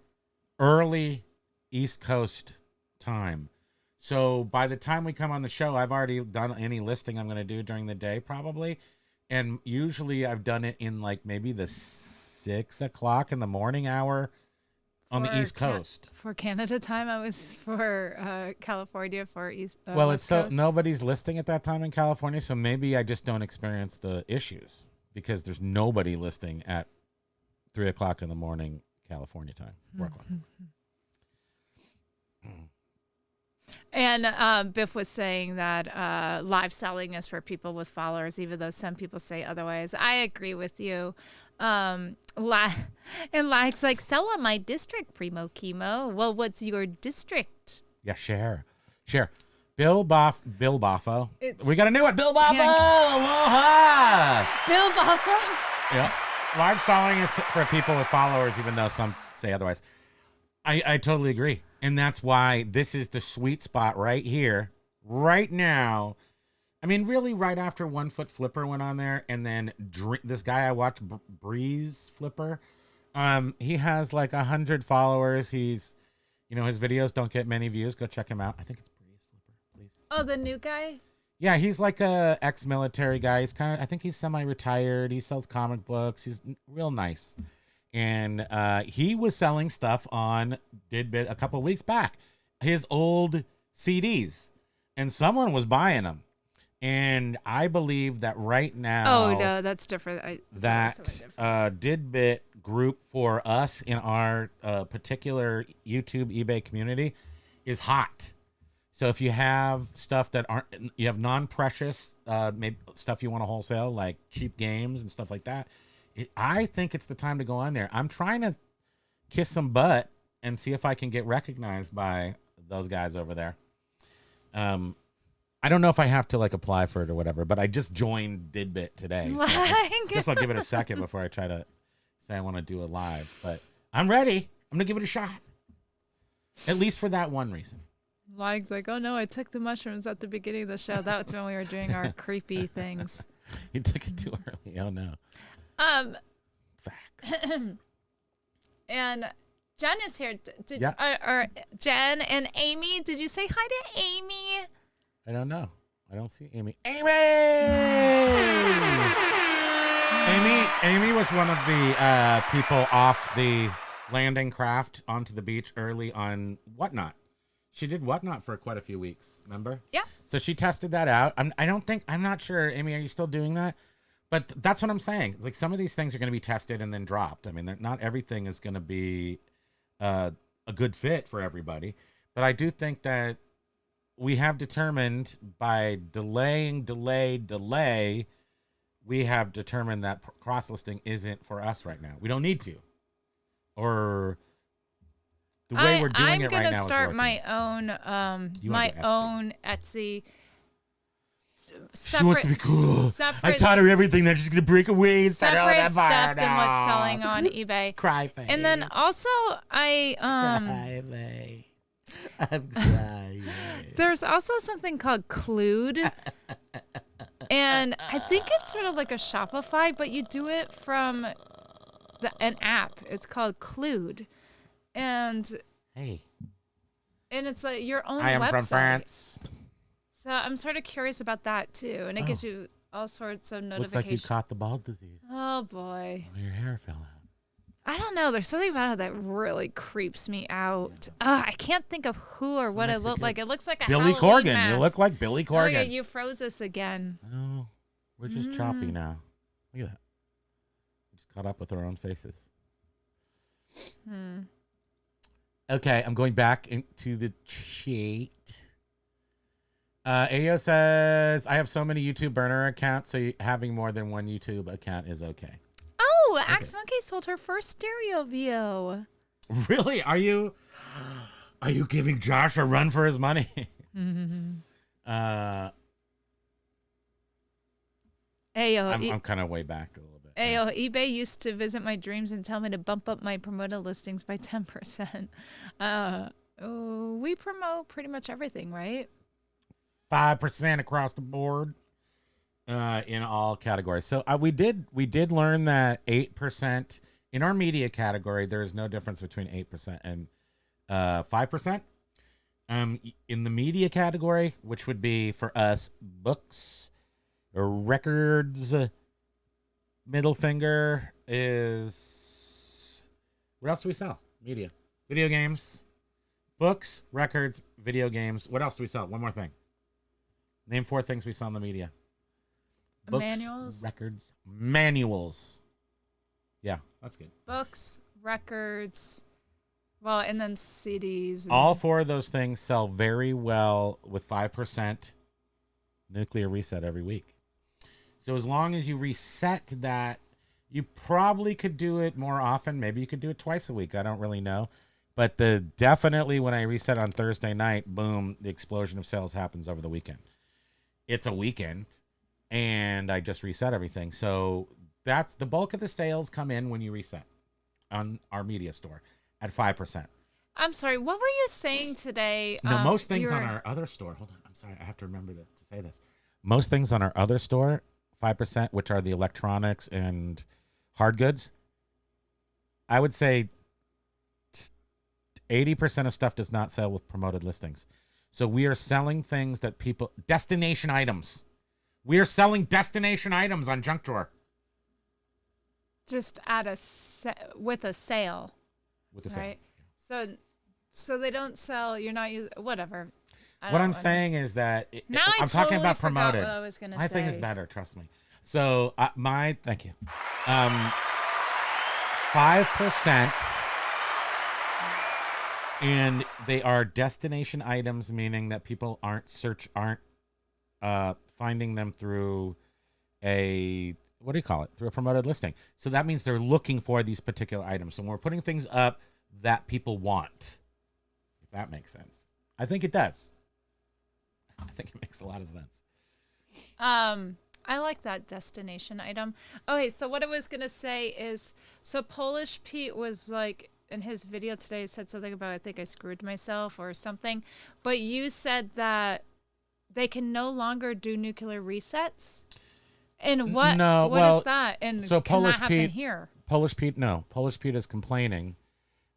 early East Coast time. So by the time we come on the show, I've already done any listing I'm going to do during the day probably. And usually I've done it in like maybe the 6 o'clock in the morning hour on the East Coast. For Canada time, I was for California for East. Well, West it's so Coast. nobody's listing at that time in California. So maybe I just don't experience the issues because there's nobody listing at 3 o'clock in the morning, California time, 4 o'clock. And Biff was saying that live selling is for people with followers, even though some people say otherwise. I agree with you. And Lag's like, sell on my district, Primo Kimo. Well, what's your district? Yeah, share. Bill Boffo. It's- We got a new one. Bill Boffo. Yeah. Aloha. Bill Buffalo. Yeah. Live selling is for people with followers, even though some say otherwise. I totally agree. And that's why this is the sweet spot right here, right now. I mean, really right after 1 Foot Flipper went on there. And then this guy I watched, Breeze Flipper, he has like 100 followers. He's, his videos don't get many views. Go check him out. I think it's Breeze Flipper, please. Oh, the new guy? Yeah, he's like a ex-military guy. He's I think he's semi-retired. He sells comic books. He's real nice. And he was selling stuff on Didbit a couple of weeks back, his old CDs, and someone was buying them. And I believe that right now, Oh, no, that's different. that that's something different. Didbit group for us in our particular YouTube eBay community is hot. So if you have stuff that you have non-precious, maybe stuff you want to wholesale, like cheap games and stuff like that, I think it's the time to go on there. I'm trying to kiss some butt and see if I can get recognized by those guys over there. I don't know if I have to like apply for it or whatever, but I just joined Didbit today. So I guess I'll give it a second before I try to say I want to do a live. But I'm ready. I'm going to give it a shot. At least for that one reason. Lag's like, oh no, I took the mushrooms at the beginning of the show. That was when we were doing our creepy things. You took it too early. Oh no. Facts. And Jen is here. Yeah. Or Jen and Amy. Did you say hi to Amy? I don't know. I don't see Amy. Amy was one of the people off the landing craft onto the beach early on Whatnot. She did Whatnot for quite a few weeks, remember? Yeah. So she tested that out. I'm not sure, Amy, are you still doing that? But that's what I'm saying. Like, some of these things are going to be tested and then dropped. I mean, not everything is going to be a good fit for everybody. But I do think that we have determined by delay, we have determined that cross-listing isn't for us right now. We don't need to. Or the way we're doing it right now is working. I'm going to start my own Etsy. She wants to be cool. I taught her everything that she's going to break away and start all separate that stuff than what's selling on eBay. Cry face. And then also Cry face. I'm crying. There's also something called Clued. And I think it's sort of like a Shopify, but you do it from an app. It's called Clued. And it's like your own website. I am from France. So I'm sort of curious about that too, and it gives you all sorts of notifications. Looks like you caught the bald disease. Oh boy. Your hair fell out. I don't know. There's something about it that really creeps me out. I can't think of who or what it looked like. It looks like a Billy Halloween Corgan. mask. You look like Billy Corgan. Oh yeah, you froze us again. Oh, we're just choppy now. Look at that. We just caught up with our own faces. Okay, I'm going back into the chat. Ayo says, I have so many YouTube burner accounts, so having more than one YouTube account is okay. Oh, Axe Monkey sold her first stereo view. Really? Are you giving Josh a run for his money? Ayo, I'm kind of way back a little bit. Ayo, eBay used to visit my dreams and tell me to bump up my promoted listings by 10%. We promote pretty much everything, right? 5% across the board in all categories. So we did learn that 8% in our media category, there is no difference between 8% and 5%. In the media category, which would be for us books or records, middle finger is, what else do we sell? Media, video games, books, records, video games. What else do we sell? One more thing. Name 4 things we sell in the media. Books, Manuals. records, manuals. Yeah, that's good. Books, records, well, and then CDs. All 4 of those things sell very well with 5% nuclear reset every week. So as long as you reset that, you probably could do it more often. Maybe you could do it twice a week. I don't really know. But definitely when I reset on Thursday night, boom, the explosion of sales happens over the weekend. It's a weekend, and I just reset everything. So that's the bulk of the sales come in when you reset on our media store at 5%. I'm sorry, what were you saying today? No, most things on our other store. Hold on, I'm sorry, I have to remember to say this. Most things on our other store, 5%, which are the electronics and hard goods. I would say 80% of stuff does not sell with promoted listings. So we are selling things that destination items. We are selling destination items on Junk Drawer. Just at with a sale. With a sale. Right? So they don't sell, you're not using, whatever. What I'm saying is that I'm talking about promoted. What I was gonna My say. thing is better, trust me. So thank you. 5%. And they are destination items, meaning that people aren't finding them through through a promoted listing. So that means they're looking for these particular items. So when we're putting things up that people want, if that makes sense. I think it does. I think it makes a lot of sense. I like that destination item. Okay, so what I was going to say is, so Polish Pete was like, in his video today, said something about, I think I screwed myself or something. But you said that they can no longer do nuclear resets. And what is that? And so can that happen here? Polish Pete is complaining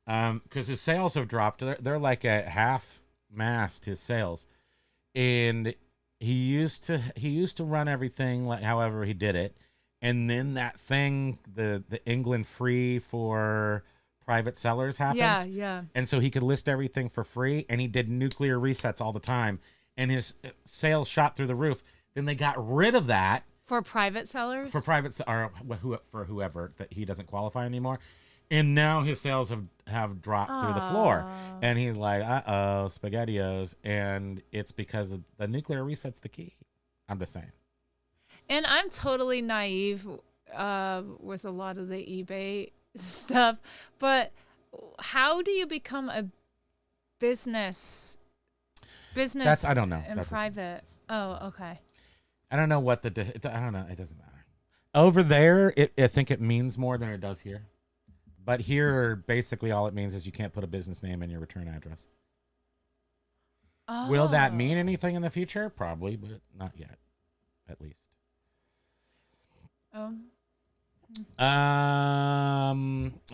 because his sales have dropped. They're like at half mast, his sales. And he used to run everything like however he did it. And then that thing, the England free for private sellers happened. Yeah. And so he could list everything for free, and he did nuclear resets all the time, and his sales shot through the roof. Then they got rid of that For private sellers? for for whoever that he doesn't qualify anymore. And now his sales have dropped through the floor. And he's like, SpaghettiOs. And it's because of the nuclear reset's the key. I'm just saying. And I'm totally naive with a lot of the eBay stuff. But how do you become a business I don't know. in private? Oh, okay. I don't know what I don't know. It doesn't matter. Over there, I think it means more than it does here. But here, basically, all it means is you can't put a business name in your return address. Oh. Will that mean anything in the future? Probably, but not yet, at least.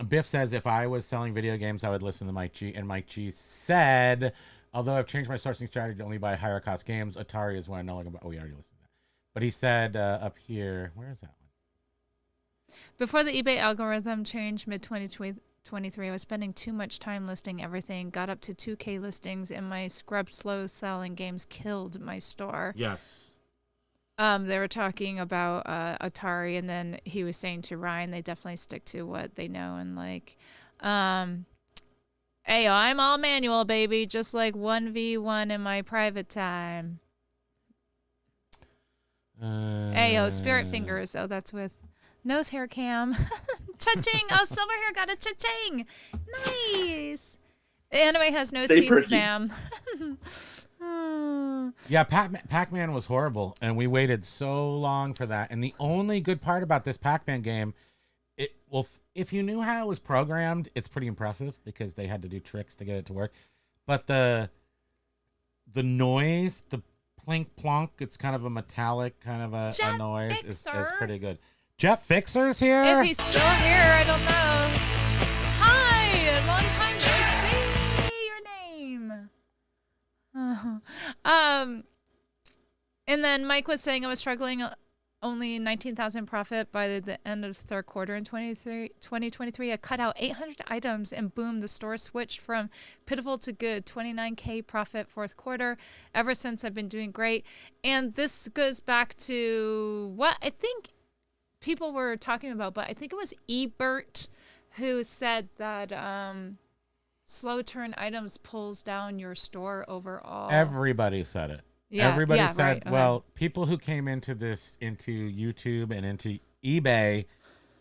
Biff says, if I was selling video games, I would listen to Mike G. And Mike G said, although I've changed my sourcing strategy to only buy higher cost games, Atari is one I no longer buy. Oh, we already listened to that. But he said up here, where is that one? Before the eBay algorithm changed mid-2023, I was spending too much time listing everything, got up to 2K listings, and my scrub slow selling games killed my store. Yes. They were talking about Atari, and then he was saying to Ryan, they definitely stick to what they know, and like, hey, I'm all manual, baby, just like 1v1 in my private time. Ayo, Spirit Fingers. Oh, that's with Nose Hair Cam. Cha-ching. Oh, Silver Hair got a cha-ching. Nice. Anime has no Stay teeth, perky. spam. Yeah, Pac-Man was horrible, and we waited so long for that. And the only good part about this Pac-Man game, if you knew how it was programmed, it's pretty impressive because they had to do tricks to get it to work. But the noise, the plink plonk, it's kind of a metallic kind of a noise is pretty good. Jeff Fixer's here? If he's still here, I don't know. Hi, long time no see your name. And then Mike was saying I was struggling only 19,000 profit by the end of the third quarter in 2023. I cut out 800 items and boom, the store switched from pitiful to good. 29K profit fourth quarter. Ever since I've been doing great. And this goes back to what I think people were talking about, but I think it was Ebert who said that slow turn items pulls down your store overall. Everybody said it. Yeah, Everybody said, right, okay. well, people who came into YouTube and into eBay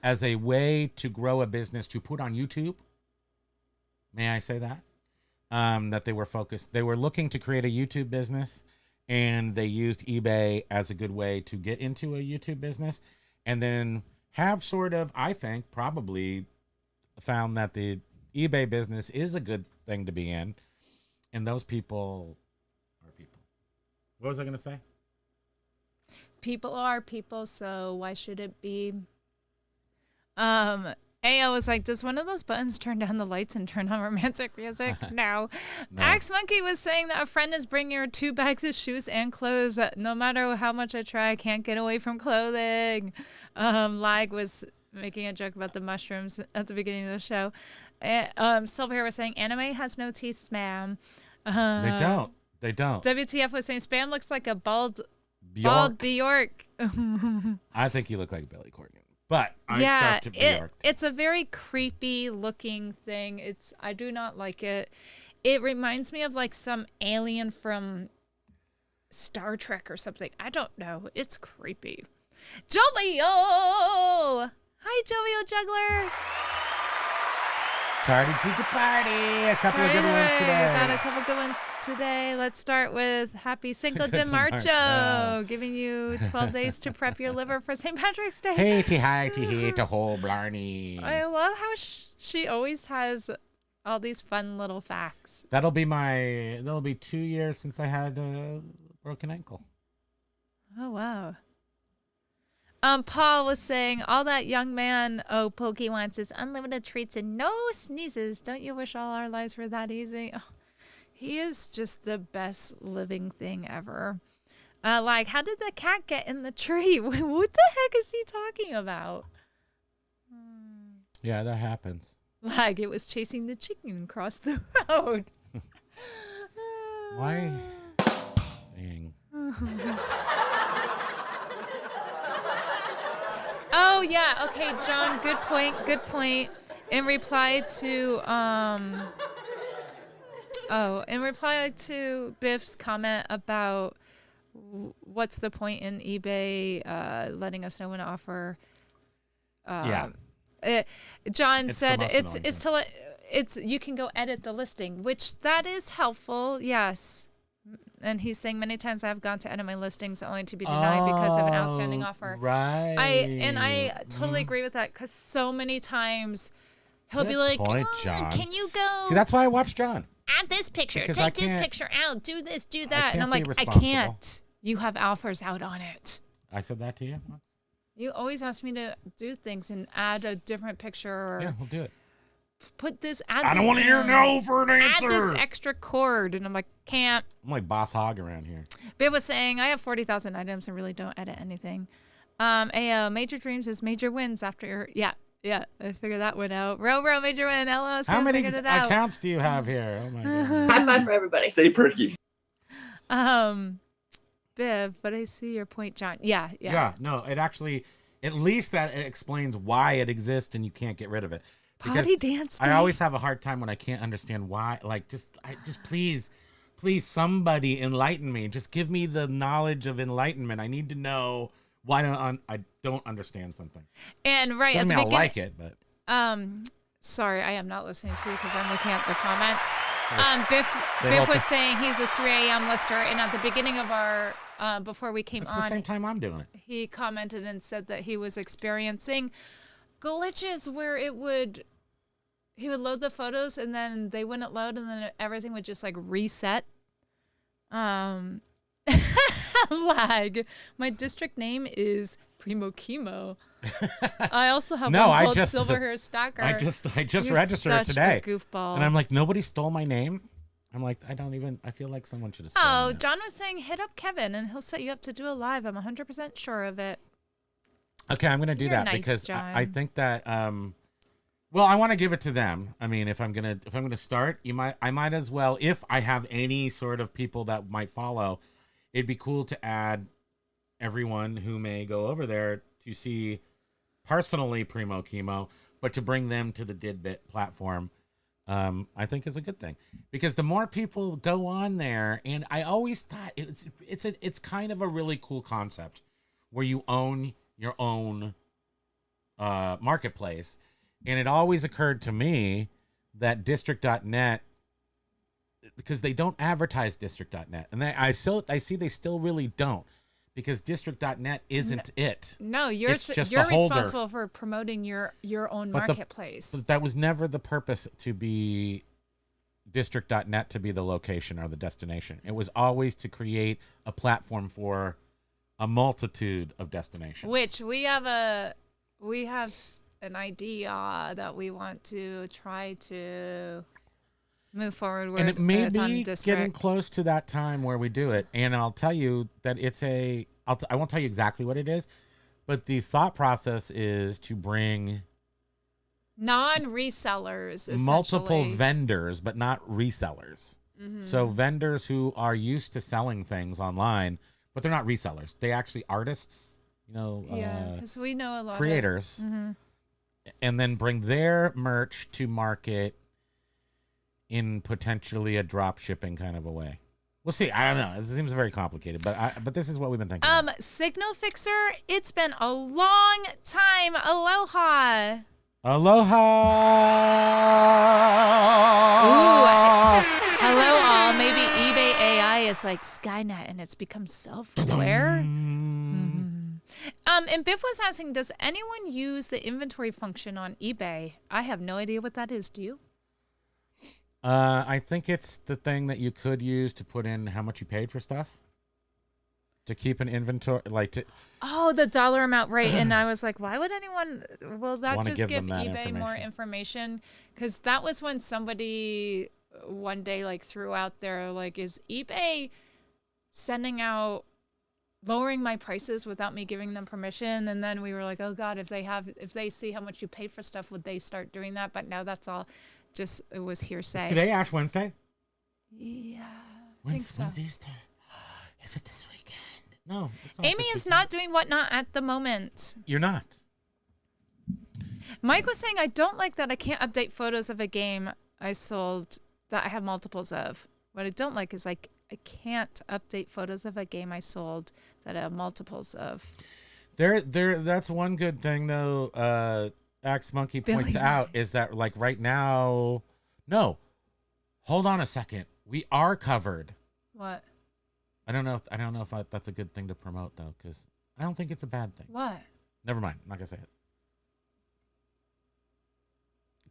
as a way to grow a business to put on YouTube, may I say that? That they were focused. They were looking to create a YouTube business, and they used eBay as a good way to get into a YouTube business. And then have sort of, I think, probably found that the eBay business is a good thing to be in. And those people are people. What was I going to say? People are people, so why should it be? AO was like, does one of those buttons turn down the lights and turn on romantic music? No. Axe Monkey was saying that a friend is bringing her 2 bags of shoes and clothes. No matter how much I try, I can't get away from clothing. Lag was making a joke about the mushrooms at the beginning of the show. Silver Hair was saying, anime has no teeth, spam. They don't. WTF was saying, spam looks like a bald Bjork. I think you look like Billy Corgan. But yeah, accept Bjork. it's a very creepy looking thing. I do not like it. It reminds me of like some alien from Star Trek or something. I don't know. It's creepy. Jovial! Hi, Jovial Juggler. Tardy to the party. A couple of good ones today. Got a couple good ones today. Let's start with Happy Cinco de Marcho, Marcho. giving you 12 days to prep your liver for St. Patrick's Day. Hey, to whole blarney. I love how she always has all these fun little facts. That'll be 2 years since I had a broken ankle. Oh, wow. Paul was saying, all that young man, Pokey wants is unlimited treats and no sneezes. Don't you wish all our lives were that easy? Oh, he is just the best living thing ever. Like, how did the cat get in the tree? What the heck is he talking about? Yeah, that happens. Like it was chasing the chicken across the road. Why? Dang. Oh yeah, okay, John, good point. In reply to Biff's comment about what's the point in eBay letting us know when to offer. John said it's you can go edit the listing, which that is helpful, yes. And he's saying many times I've gone to edit my listings only to be denied because of an outstanding offer. Right. I totally agree with that because so many times he'll be like, point, John. "Can you go?" See, that's why I watch John. Add this picture. Because Take this picture out. Do this. Do that. can't And I'm be like, I responsible. can't. You have offers out on it. I said that to you once? You always ask me to do things and add a different picture or Yeah, we'll do it. put this. I don't want to hear no for an answer. Add this extra cord, and I'm like, can't. I'm like Boss Hog around here. Bill was saying, I have 40,000 items and really don't edit anything. AO, major dreams is major wins after your, yeah, I figured that one out. Row, major win, LOS, How many figured it out. accounts do you have here? Oh my god. High five for everybody. Stay perky. Biv, but I see your point, John. Yeah. Yeah, no, it actually, at least that explains why it exists and you can't get rid of it. Because Potty dance day. I always have a hard time when I can't understand why. Like, just please, somebody enlighten me. Just give me the knowledge of enlightenment. I need to know why I don't understand something. And right Doesn't at the mean beginning, I like it, but sorry, I am not listening to you because I'm looking at the comments. Say Biff welcome. was saying he's a 3 a.m. lister, and at the beginning of our, before we came it's on, the same time I'm doing it. he commented and said that he was experiencing glitches where he would load the photos and then they wouldn't load and then everything would just like reset. Lag. My district name is Primo Kimo. I also have No, one I called just- Silver Hair Stalker. I just You're registered such today. a goofball. And I'm like, nobody stole my name. I'm like, I feel like someone should have stolen Oh, it. John was saying hit up Kevin and he'll set you up to do a live. I'm 100% sure of it. Okay, I'm gonna do You're that nice, because John. I think that well, I want to give it to them. I mean, if I'm gonna start, I might as well, if I have any sort of people that might follow, it'd be cool to add everyone who may go over there to see personally Primo Kimo, but to bring them to the didbit platform, I think is a good thing because the more people go on there, and I always thought it's kind of a really cool concept where you own your own marketplace. And it always occurred to me that district.net, because they don't advertise district.net, and I see they still really don't, because district.net isn't it. No, you're It's just the holder. responsible for promoting your own marketplace. But that was never the purpose to be district.net to be the location or the destination. It was always to create a platform for a multitude of destinations. Which we have an idea that we want to try to move forward with. And it may with on be district. getting close to that time where we do it. And I'll tell you that I won't tell you exactly what it is, but the thought process is to bring non-resellers, multiple essentially. vendors, but not resellers. Mm-hmm. So vendors who are used to selling things online, but they're not resellers. They actually artists, Yeah, because we know a lot creators, and then bring their merch to market in potentially a drop shipping kind of a way. We'll see. I don't know. It seems very complicated, but this is what we've been thinking. Signal Fixer, it's been a long time. Aloha. Aloha. Hello, all. Maybe eBay AI is like Skynet and it's become self-aware. And Biff was asking, does anyone use the inventory function on eBay? I have no idea what that is. Do you? I think it's the thing that you could use to put in how much you paid for stuff. To keep an inventory, the dollar amount, right? And I was like, why would anyone? Well, that Wanna just give give them that eBay more information, because that was when somebody one day like threw out there like, is eBay sending out lowering my prices without me giving them permission. And then we were like, oh God, if they see how much you paid for stuff, would they start doing that? But now that's all it was hearsay. Is today Ash Wednesday? Yeah. When's Easter? Is it this weekend? No. It's not Amy this is weekend. not doing Whatnot at the moment. You're not. Mike was saying, I don't like that I can't update photos of a game I sold that I have multiples of. What I don't like is I can't update photos of a game I sold that I have multiples of. That's one good thing though. Axe Monkey points out is that like right now, no, hold on a second. We are covered. What? I don't know if that's a good thing to promote though, because I don't think it's a bad thing. What? Never mind. I'm not gonna say it.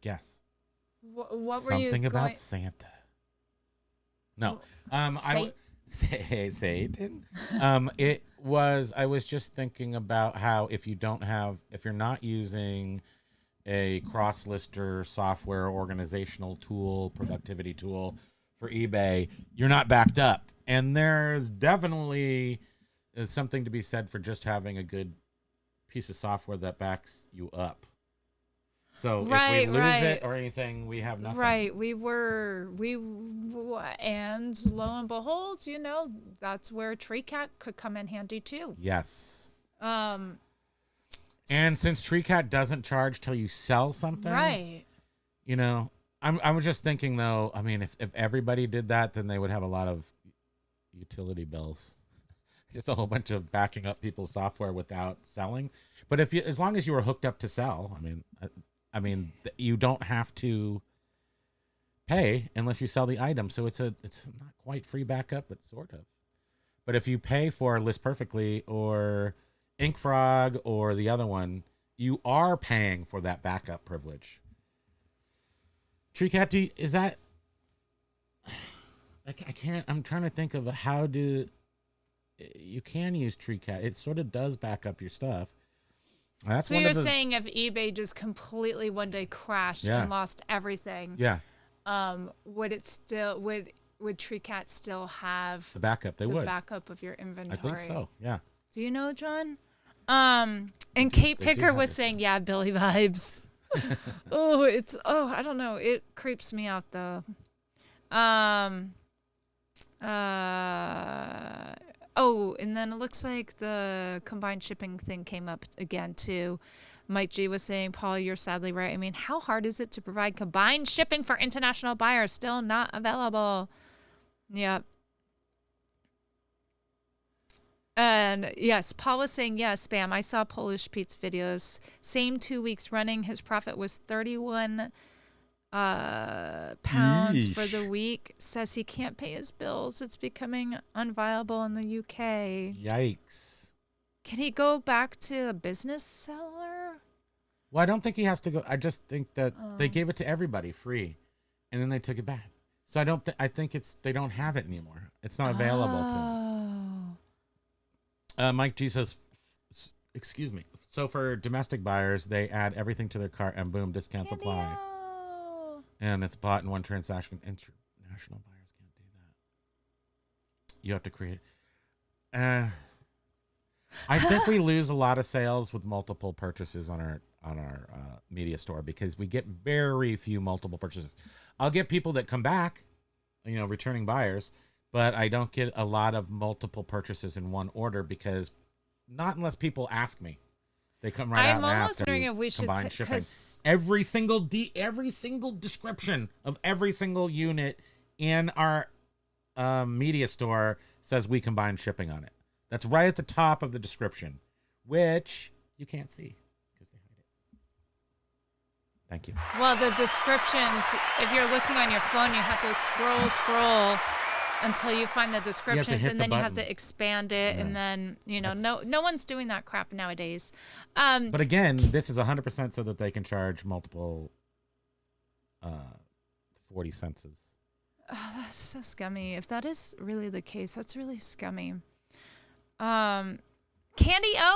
Guess. What were Something you going... about Santa. No. Satan. I was just thinking about how if you're not using a cross-lister software organizational tool, productivity tool for eBay, you're not backed up. And there's definitely something to be said for just having a good piece of software that backs you up. So if we lose it or anything, we have nothing. Right. And lo and behold, that's where TreeCat could come in handy too. Yes. And since TreeCat doesn't charge till you sell something, right? I was just thinking though. I mean, if everybody did that, then they would have a lot of utility bills, just a whole bunch of backing up people's software without selling. But as long as you were hooked up to sell, I mean, you don't have to pay unless you sell the item. So it's not quite free backup, but sort of. But if you pay for List Perfectly or InkFrog or the other one, you are paying for that backup privilege. TreeCat, is that... I can't... I'm trying to think of how you can use TreeCat. It sort of does back up your stuff. That's so you're saying if eBay just completely one day crashed and lost everything, would TreeCat still have the backup? They would. Backup of your inventory. I think so. Yeah. Do you know, John? And Kate Picker was saying, "Yeah, Billy vibes." I don't know. It creeps me out though. And then it looks like the combined shipping thing came up again too. Mike G was saying, Paul, you're sadly right. I mean, how hard is it to provide combined shipping for international buyers? Still not available. Yep. And yes, Paul was saying, yes, spam. I saw Polish Pete's videos. Same 2 weeks running. His profit was 31 pounds for the week. Says he can't pay his bills. It's becoming unviable in the UK. Yikes. Can he go back to a business seller? Well, I don't think he has to go. I just think that they gave it to everybody free, and then they took it back. So I think they don't have it anymore. It's not available to them. Mike G says, excuse me. So for domestic buyers, they add everything to their cart and boom, discounts apply. And it's bought in one transaction. International buyers can't do that. You have to create. I think we lose a lot of sales with multiple purchases on our media store because we get very few multiple purchases. I'll get people that come back, returning buyers, but I don't get a lot of multiple purchases in one order because not unless people ask me. They come right out and ask. I'm almost wondering if we should combine shipping. Every single description of every single unit in our media store says we combine shipping on it. That's right at the top of the description, which you can't see because they hide it. Thank you. Well, the descriptions, if you're looking on your phone, you have to scroll until you find the descriptions, and then you have to expand it, and then no one's doing that crap nowadays. But again, this is 100% so that they can charge multiple 40 cents. Oh, that's so scummy. If that is really the case, that's really scummy. Candy O,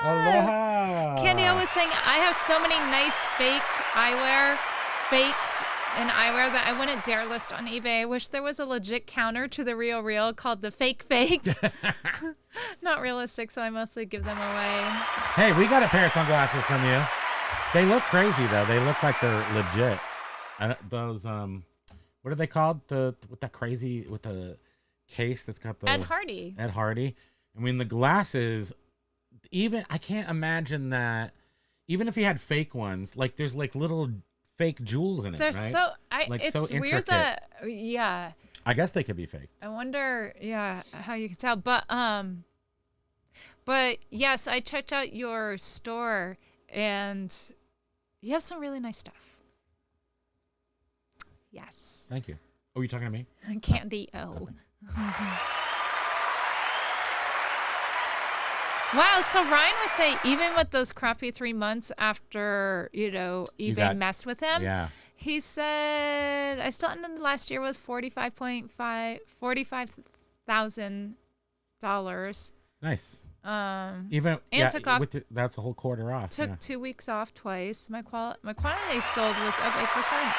aloha. Candy O was saying, I have so many nice fake eyewear fakes an eyewear that I wouldn't dare list on eBay. I wish there was a legit counter to the real called the fake. Not realistic, so I mostly give them away. Hey, we got a pair of sunglasses from you. They look crazy though. They look like they're legit. Those what are they called? With the case that's got the Ed Hardy. Ed Hardy. I mean, the glasses. Even I can't imagine that. Even if he had fake ones, like there's like little fake jewels in it. They're right? it's so weird intricate. that I guess they could be fake. I wonder how you can tell, but yes, I checked out your store and you have some really nice stuff. Yes. Thank you. Oh, you talking to me? Candy. Oh. Wow. So Ryan was saying, even with those crappy 3 months after, eBay messed with him, Yeah. he said, I still ended the last year with $45,000. Nice. Even took off. That's a whole quarter off. Took 2 weeks off twice. My quantity sold was up 8%.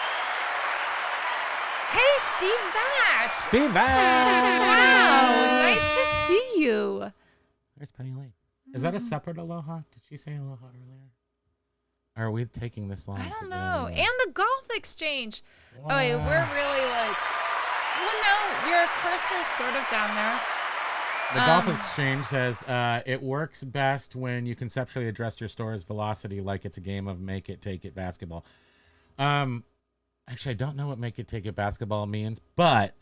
Hey, Steve Vash. Steve Vash. Wow, nice to see you. There's Penny Lane. Is that a separate aloha? Did she say aloha earlier? Or are we taking this long? I don't to know. get And the golf exchange. Wow. Oh, wait, we're really like. Well, no, your cursor's sort of down there. The golf exchange says it works best when you conceptually address your store's velocity like it's a game of make it, take it basketball. Actually, I don't know what make it, take it basketball means, but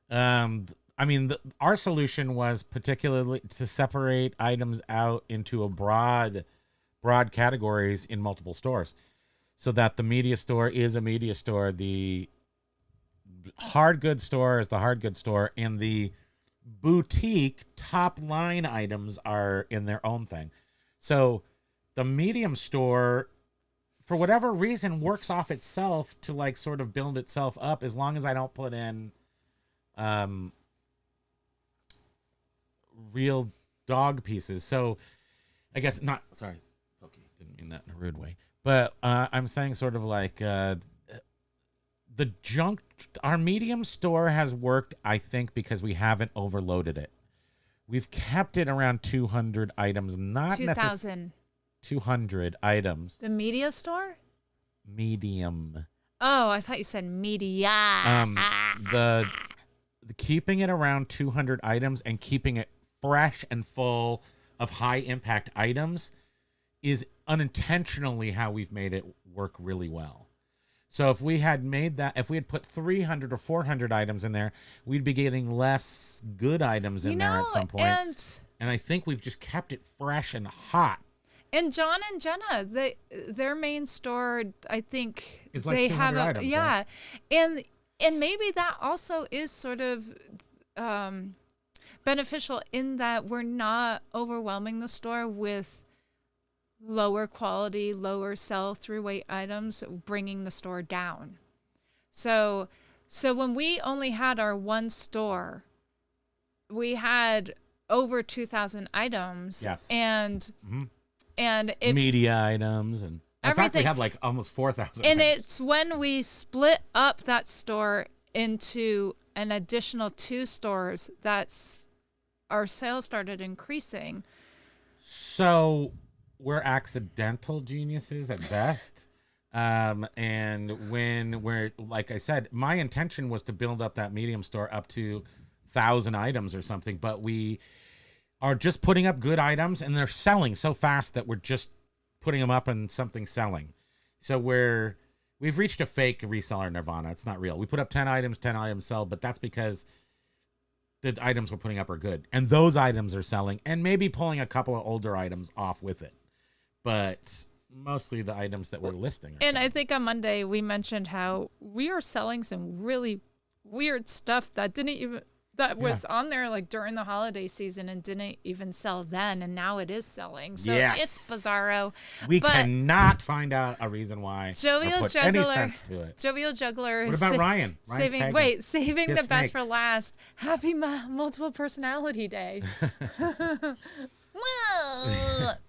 I mean, our solution was particularly to separate items out into a broad categories in multiple stores, so that the media store is a media store, the hard goods store is the hard goods store, and the boutique top line items are in their own thing. So the medium store, for whatever reason, works off itself to like sort of build itself up, as long as I don't put in real dog pieces. So I guess not, sorry, Pokey, didn't mean that in a rude way, but I'm saying sort of like the junk, our medium store has worked, I think, because we haven't overloaded it. We've kept it around 200 items, not 2,000. 200 items. The media store? Medium. Oh, I thought you said media. The keeping it around 200 items and keeping it fresh and full of high impact items is unintentionally how we've made it work really well. So if we had put 300 or 400 items in there, we'd be getting less good items in there at some point. And I think we've just kept it fresh and hot. And John and Jenna, their main store, I think Is like they 200 have items, yeah, right? and maybe that also is sort of beneficial in that we're not overwhelming the store with lower quality, lower sell-through weight items, bringing the store down. So when we only had our one store, we had over 2,000 items. Yes. And Media items and in fact we everything. had like almost 4,000. And items. it's when we split up that store into an additional 2 stores that's our sales started increasing. So we're accidental geniuses at best. And when we're, like I said, my intention was to build up that medium store up to 1,000 items or something, but we are just putting up good items and they're selling so fast that we're just putting them up and something's selling. So we've reached a fake reseller nirvana. It's not real. We put up 10 items sell, but that's because the items we're putting up are good. And those items are selling and maybe pulling a couple of older items off with it. But mostly the items that we're listing are And selling. I think on Monday we mentioned how we are selling some really weird stuff that was on there like during the holiday season and didn't even sell then, and now it is selling. So Yes. it's bizarro. We but cannot find out a reason why Jovial or put any Juggler- sense to it. Jovial Juggler What is about Ryan? Ryan's pagan. saving His the best for snakes. last. Happy multiple personality day.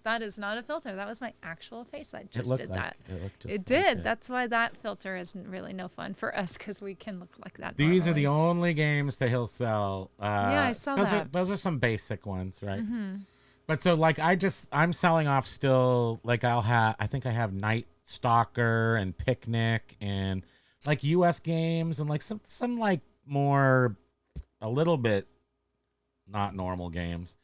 That is not a filter. That was my actual face that It just looked did like that. it. Looked just It like did. it. That's why that filter isn't really no fun for us because we can look like that. These are normally. the only games that he'll sell. Yeah, I saw those that. Those are some basic ones, right? But so like I'm selling off still. Like I think I have Night Stalker and Picnic and like U.S. games and like some like more a little bit not normal games.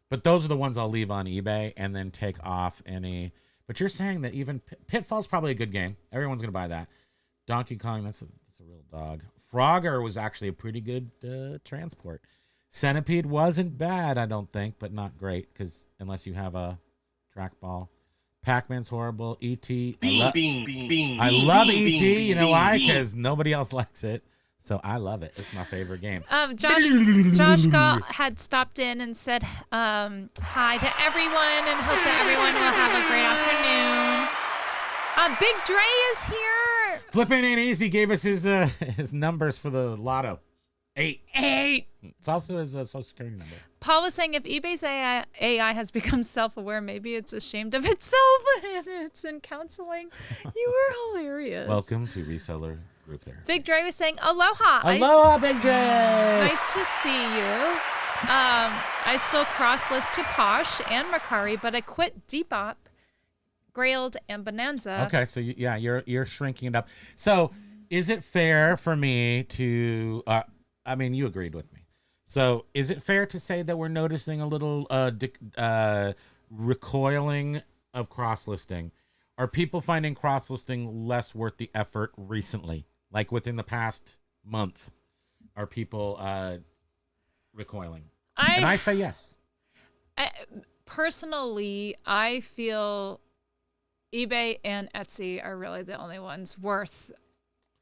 But those are the ones I'll leave on eBay and then take off any. But you're saying that even Pitfall's probably a good game. Everyone's gonna buy that. Donkey Kong, that's a real dog. Frogger was actually a pretty good transport. Centipede wasn't bad, I don't think, but not great because unless you have a trackball. Pac-Man's horrible. E.T. I love E.T. You know why? Because nobody else likes it. So I love it. It's my favorite game. Josh had stopped in and said hi to everyone and hope that everyone will have a great afternoon. Big Dre is here. Flipping ain't easy. Gave us his numbers for the lotto. 8. It's also his social security number. Paul was saying if eBay's AI has become self-aware, maybe it's ashamed of itself and it's in counseling. You were hilarious. Welcome to Reseller Group Therapy. Big Dre was saying aloha. Aloha, Big Dre. Nice to see you. I still cross-list to Posh and Mercari, but I quit Depop, Grailed, and Bonanza. Okay, so you're shrinking it up. So is it fair for me to? I mean, you agreed with me. So is it fair to say that we're noticing a little recoiling of cross-listing? Are people finding cross-listing less worth the effort recently? Like within the past month, are people recoiling? And I say yes. Personally, I feel eBay and Etsy are really the only ones worth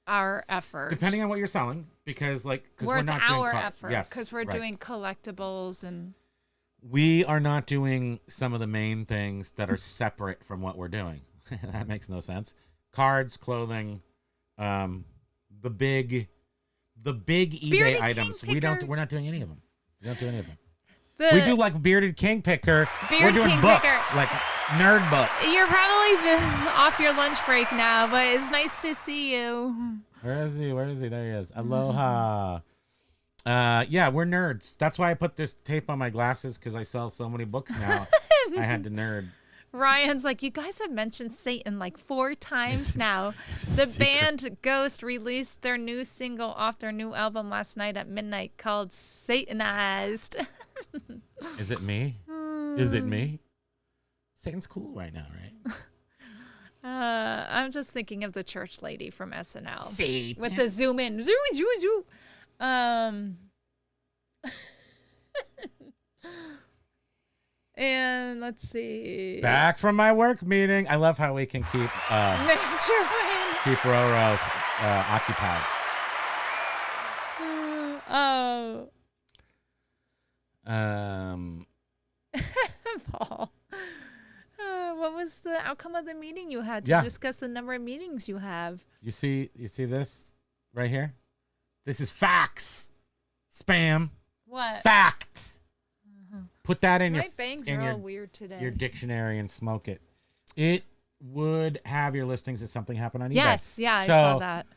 our effort. Depending on what you're selling, because we're not doing our effort. Yes, because we're doing collectibles and we are not doing some of the main things that are separate from what we're doing. That makes no sense. Cards, clothing, the big eBay Bearded items. King Picker. We're not doing any of them. We don't do any of them. The We do like Bearded King Picker. Beard We're doing King books, Picker. like nerd books. You're probably off your lunch break now, but it's nice to see you. Where is he? There he is. Aloha. Yeah, we're nerds. That's why I put this tape on my glasses because I sell so many books now. I had to nerd. Ryan's like, you guys have mentioned Satan like 4 times now. The band Ghost released their new single off their new album last night at midnight called Satanized. Is it me? Is it me? Satan's cool right now, right? I'm just thinking of the church lady from SNL. Satan. With the zoom in. Zoom, zoom, zoom. And let's see. Back from my work meeting. I love how we can keep Roro occupied. Paul. What was the outcome of the meeting you had to Yeah. discuss the number of meetings you have? You see this right here? This is facts. Spam. What? Fact. Put that in My bangs are all weird today. your dictionary and smoke it. It would have your listings if something happened on eBay. Yes, yeah, I saw that.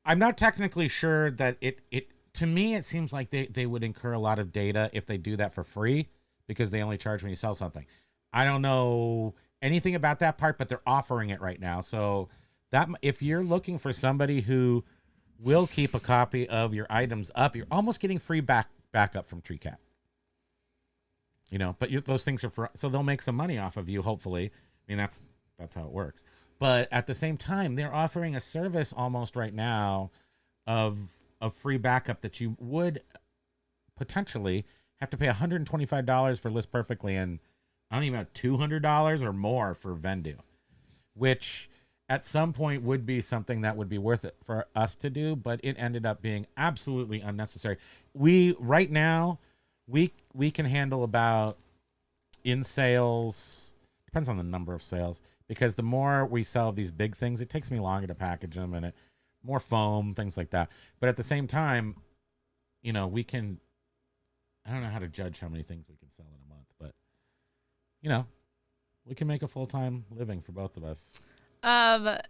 I'm not technically sure that it to me it seems like they would incur a lot of data if they do that for free because they only charge when you sell something. I don't know anything about that part, but they're offering it right now. So that if you're looking for somebody who will keep a copy of your items up, you're almost getting free backup from TreeCat. You know, but those things are for, so they'll make some money off of you, hopefully. I mean, that's how it works. But at the same time, they're offering a service almost right now of free backup that you would potentially have to pay $125 for List Perfectly, and I don't even know, $200 or more for Vendu, which at some point would be something that would be worth it for us to do, but it ended up being absolutely unnecessary. Right now, we can handle about in sales, depends on the number of sales, because the more we sell of these big things, it takes me longer to package them and more foam, things like that. But at the same time, you know, I don't know how to judge how many things we can sell in a month, but you know, we can make a full-time living for both of us. And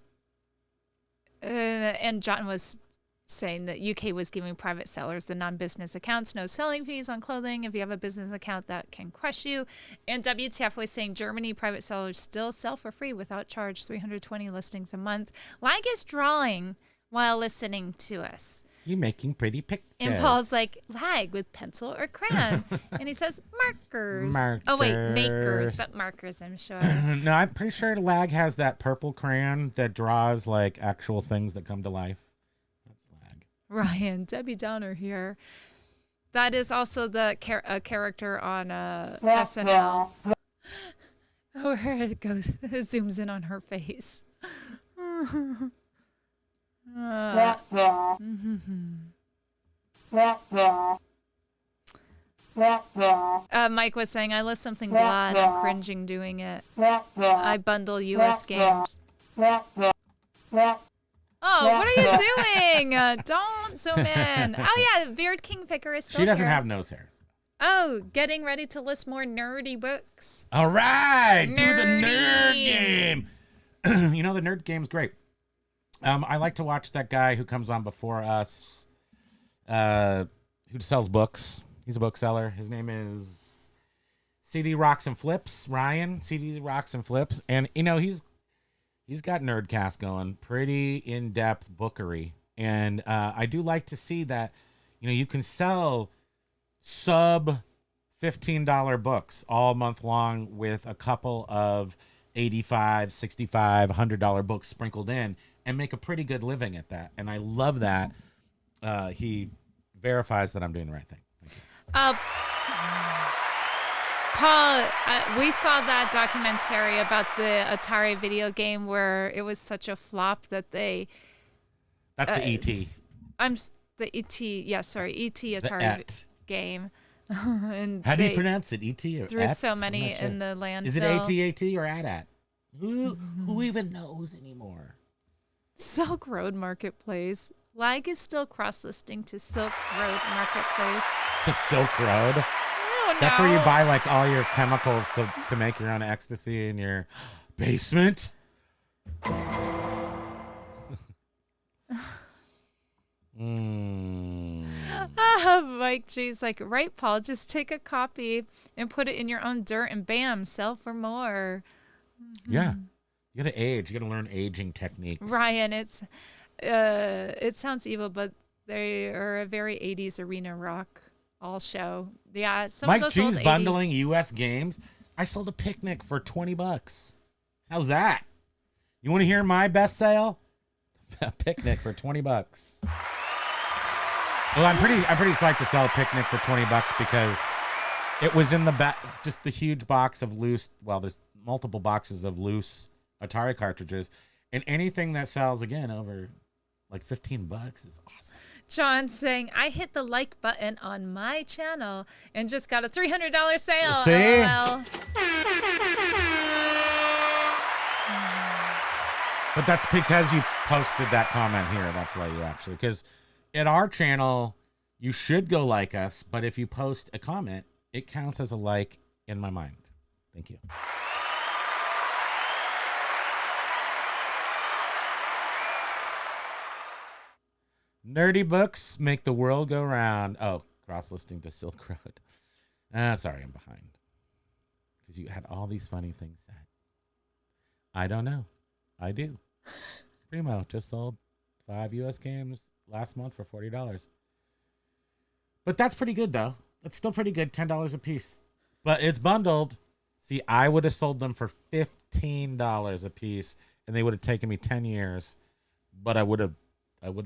John was saying that UK was giving private sellers the non-business accounts, no selling fees on clothing if you have a business account that can crush you. And WTF was saying Germany private sellers still sell for free without charge, 320 listings a month. Lag is drawing while listening to us. You making pretty pictures. And Paul's like, Lag with pencil or crayon. And he says markers. Markers. Oh, wait, makers, but markers, I'm sure. No, I'm pretty sure Lag has that purple crayon that draws like actual things that come to life. That's Lag. Ryan, Debbie Downer here. That is also the character on SNL. Where it goes, it zooms in on her face. Mike was saying, I list something blah and I'm cringing doing it. I bundle US games. Oh, what are you doing? Don't zoom in. Oh, yeah, Beard Kingpicker is still She doesn't here. have nose hairs. Oh, getting ready to list more nerdy books. All right, do the nerd Nerdy. game. You know, the nerd game's great. I like to watch that guy who comes on before us, who sells books. He's a bookseller. His name is CD Rocks and Flips, Ryan. CD Rocks and Flips. And, you know, he's got Nerdcast going, pretty in-depth bookery. And I do like to see that, you know, you can sell sub $15 books all month long with a couple of $85, $65, $100 books sprinkled in and make a pretty good living at that. And I love that. He verifies that I'm doing the right thing. Thank you. Paul, we saw that documentary about the Atari video game where it was such a flop that they... That's the E.T. The E.T., yeah, sorry, E.T. The Atari Et. game. And How do you they pronounce it? E.T. or threw Et? so I'm many not sure. in the landfill. Is it A.T. or AT-AT? Who even knows anymore? Silk Road Marketplace. Lag is still cross-listing to Silk Road Marketplace. To Silk Road? Oh, That's where you buy like all your chemicals to make your own ecstasy in your basement. Mike G's like, right, Paul, just take a copy and put it in your own dirt and bam, sell for more. Yeah. You gotta age. You gotta learn aging techniques. Ryan, it sounds evil, but they are a very 80s arena rock all show. Yeah, some Mike of those G's old bundling 80s. US games. I sold a picnic for $20. How's that? You want to hear my best sale? A picnic for $20. Well, I'm pretty psyched to sell a picnic for $20 because it was in the back, just the huge box of loose. Well, there's multiple boxes of loose Atari cartridges, and anything that sells again over like $15 is awesome. John saying, I hit the like button on my channel and just got a $300 sale. See? LOL. But that's because you posted that comment here. That's why you actually, because at our channel, you should go like us, but if you post a comment, it counts as a like in my mind. Thank you. Nerdy books make the world go round. Oh, cross-listing to Silk Road. Sorry, I'm behind. Because you had all these funny things said. I don't know. I do. Primo just sold 5 US games last month for $40. But that's pretty good, though. That's still pretty good, $10 a piece. But it's bundled. See, I would have sold them for $15 a piece, and they would have taken me 10 years. But I would have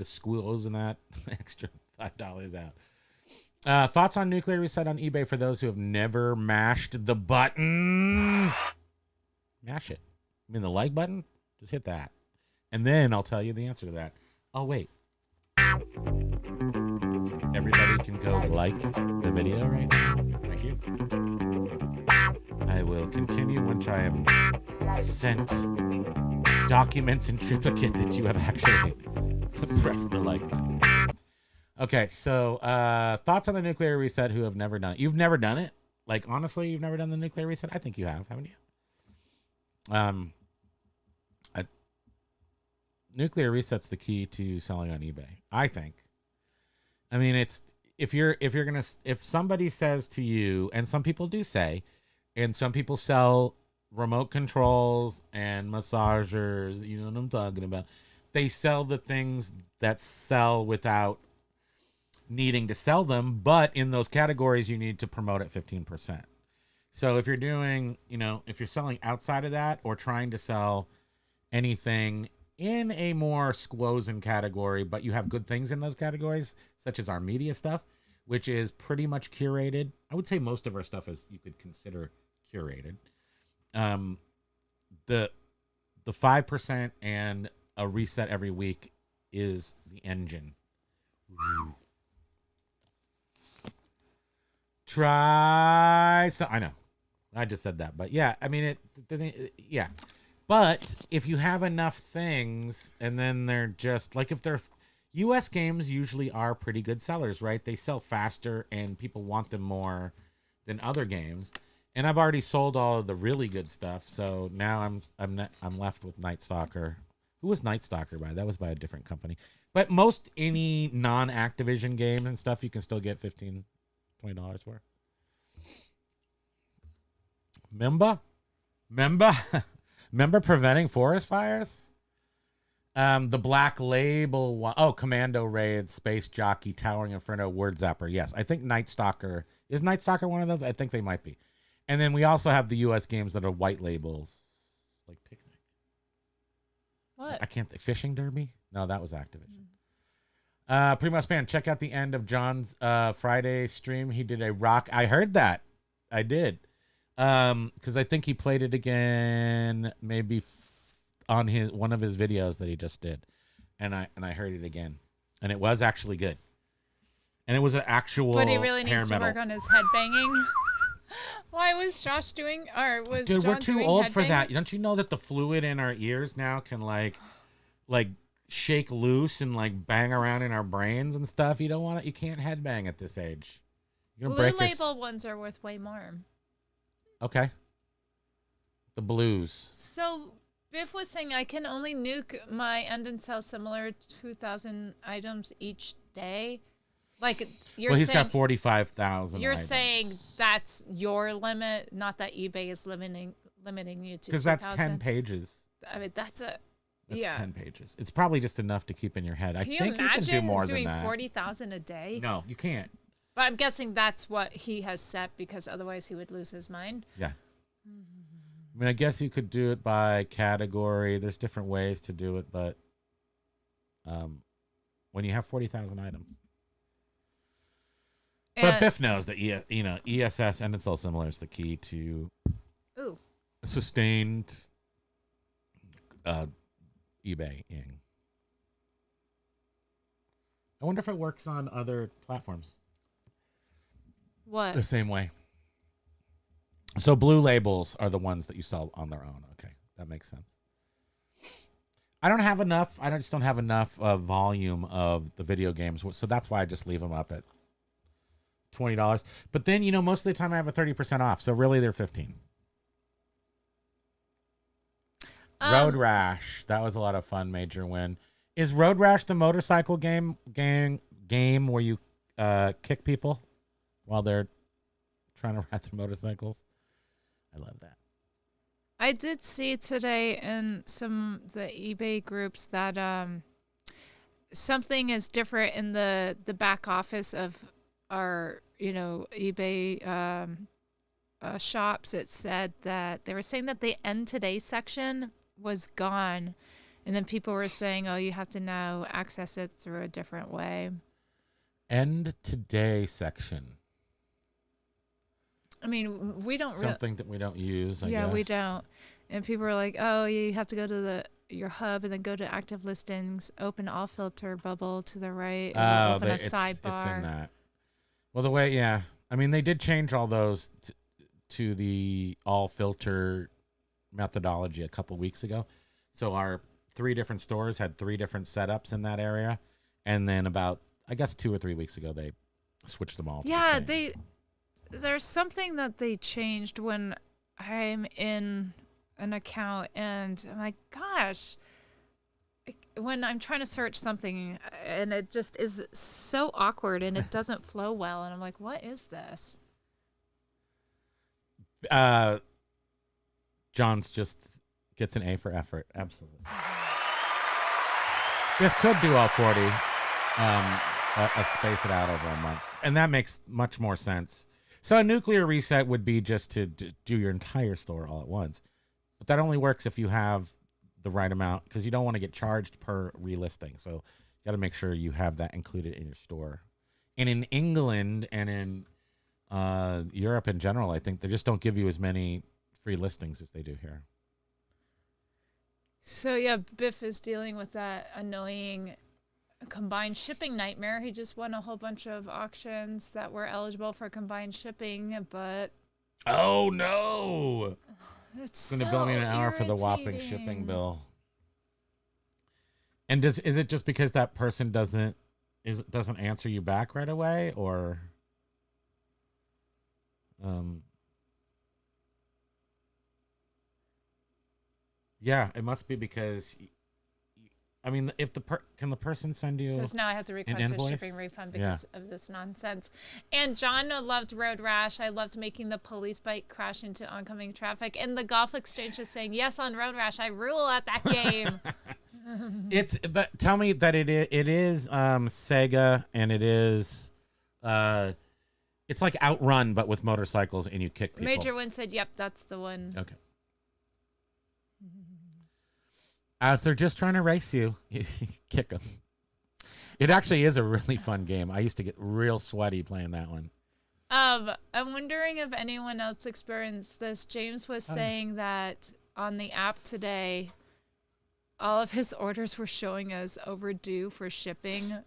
squeezed that extra $5 out. Thoughts on Nuclear Reset on eBay for those who have never mashed the button? Mash it. I mean, the like button? Just hit that. And then I'll tell you the answer to that. Oh, wait. Everybody can go like the video right now. Thank you. I will continue once I am sent documents in triplicate that you have actually pressed the like button. Okay, so thoughts on the Nuclear Reset who have never done it. You've never done it? Like, honestly, you've never done the nuclear reset? I think you have, haven't you? Nuclear reset's the key to selling on eBay, I think. I mean, it's if somebody says to you, and some people do say, and some people sell remote controls and massagers, you know what I'm talking about. They sell the things that sell without needing to sell them, but in those categories you need to promote at 15%. So if you're doing, if you're selling outside of that or trying to sell anything in a more squozen category, but you have good things in those categories, such as our media stuff, which is pretty much curated. I would say most of our stuff is, you could consider curated. The 5% and a reset every week is the engine. I know, I just said that, but yeah, I mean yeah. But if you have enough things, and then they're just like, if they're U.S. games, usually are pretty good sellers, right? They sell faster, and people want them more than other games. And I've already sold all of the really good stuff, so now I'm left with Night Stalker. Who was Night Stalker by? That was by a different company. But most any non-Activision games and stuff, you can still get $15, $20 for. Remember preventing forest fires? The Black Label one. Oh, Commando Raid, Space Jockey, Towering Inferno, Word Zapper. Yes, I think Night Stalker. Is Night Stalker one of those? I think they might be. And then we also have the U.S. games that are white labels, like Picnic. What? I can't think. Fishing Derby? No, that was Activision. Primo Span, check out the end of John's Friday stream. He did a rock. I heard that. I did. Because I think he played it again, maybe on one of his videos that he just did, and I heard it again, and it was actually good, and it was an actual. But he really needs to metal. work on his head banging. Why was Josh doing? Or was Dude, John we're too doing old head for that. banging? Don't you know that the fluid in our ears now can like shake loose and like bang around in our brains and stuff? You don't want it. You can't headbang at this age. You're gonna Blue break label ones are worth way more. Okay. The blues. So Biff was saying I can only nuke my end and sell similar 2,000 items each day. Like you're Well, he's saying, got 45,000. You're items. saying that's your limit, not that eBay is limiting you to. Because that's 10 pages. I mean, that's 10 pages. It's probably just enough to keep in your head. I Can you think you can imagine do more doing than that. 40,000 a day? No, you can't. But I'm guessing that's what he has set because otherwise he would lose his mind. Yeah. I mean, I guess you could do it by category. There's different ways to do it, but when you have 40,000 items. But Biff knows that ESS and it's all similar is the key to sustained eBaying. I wonder if it works on other platforms. What? The same way. So blue labels are the ones that you sell on their own. Okay, that makes sense. I don't have enough. I just don't have enough volume of the video games, so that's why I just leave them up at $20. But then most of the time I have a 30% off, so really they're $15. Road Rash, that was a lot of fun. Major win. Is Road Rash the motorcycle game where you kick people while they're trying to ride their motorcycles? I love that. I did see today in some of the eBay groups that something is different in the back office of our eBay shops. It said that they were saying that the end today section was gone, and then people were saying, oh, you have to now access it through a different way. End today section. I mean, we don't something that we don't use. I we guess. don't. And people are like, oh, you have to go to your hub and then go to active listings, open all filter bubble to the right, and open a sidebar. It's in that. Well, the way, yeah. I mean, they did change all those to the all filter methodology a couple weeks ago. So our 3 different stores had 3 different setups in that area. And then about, I guess 2 or 3 weeks ago, they switched them all. To the same. there's something that they changed when I'm in an account and I'm like, gosh, when I'm trying to search something and it just is so awkward and it doesn't flow well. And I'm like, what is this? John's just gets an A for effort. Absolutely. Biff could do all 40, space it out over a month. And that makes much more sense. So a nuclear reset would be just to do your entire store all at once. But that only works if you have the right amount, because you don't want to get charged per relisting. So you got to make sure you have that included in your store. And in England and in Europe in general, I think they just don't give you as many free listings as they do here. So yeah, Biff is dealing with that annoying combined shipping nightmare. He just won a whole bunch of auctions that were eligible for combined shipping, but oh no, it's going to bill me an hour for the whopping shipping bill. And is it just because that person doesn't answer you back right away, or yeah, it must be because, I mean, if can the person send you? Says now I have to request a shipping refund because of this nonsense. And John loved Road Rash. I loved making the police bike crash into oncoming traffic. And the Golf Exchange is saying yes on Road Rash. I rule at that game. But tell me that it is Sega, and it is it's like Outrun but with motorcycles and you kick people. Major Win said, "Yep, that's the one." Okay. As they're just trying to race you, you kick them. It actually is a really fun game. I used to get real sweaty playing that one. I'm wondering if anyone else experienced this. James was saying that on the app today, all of his orders were showing as overdue for shipping,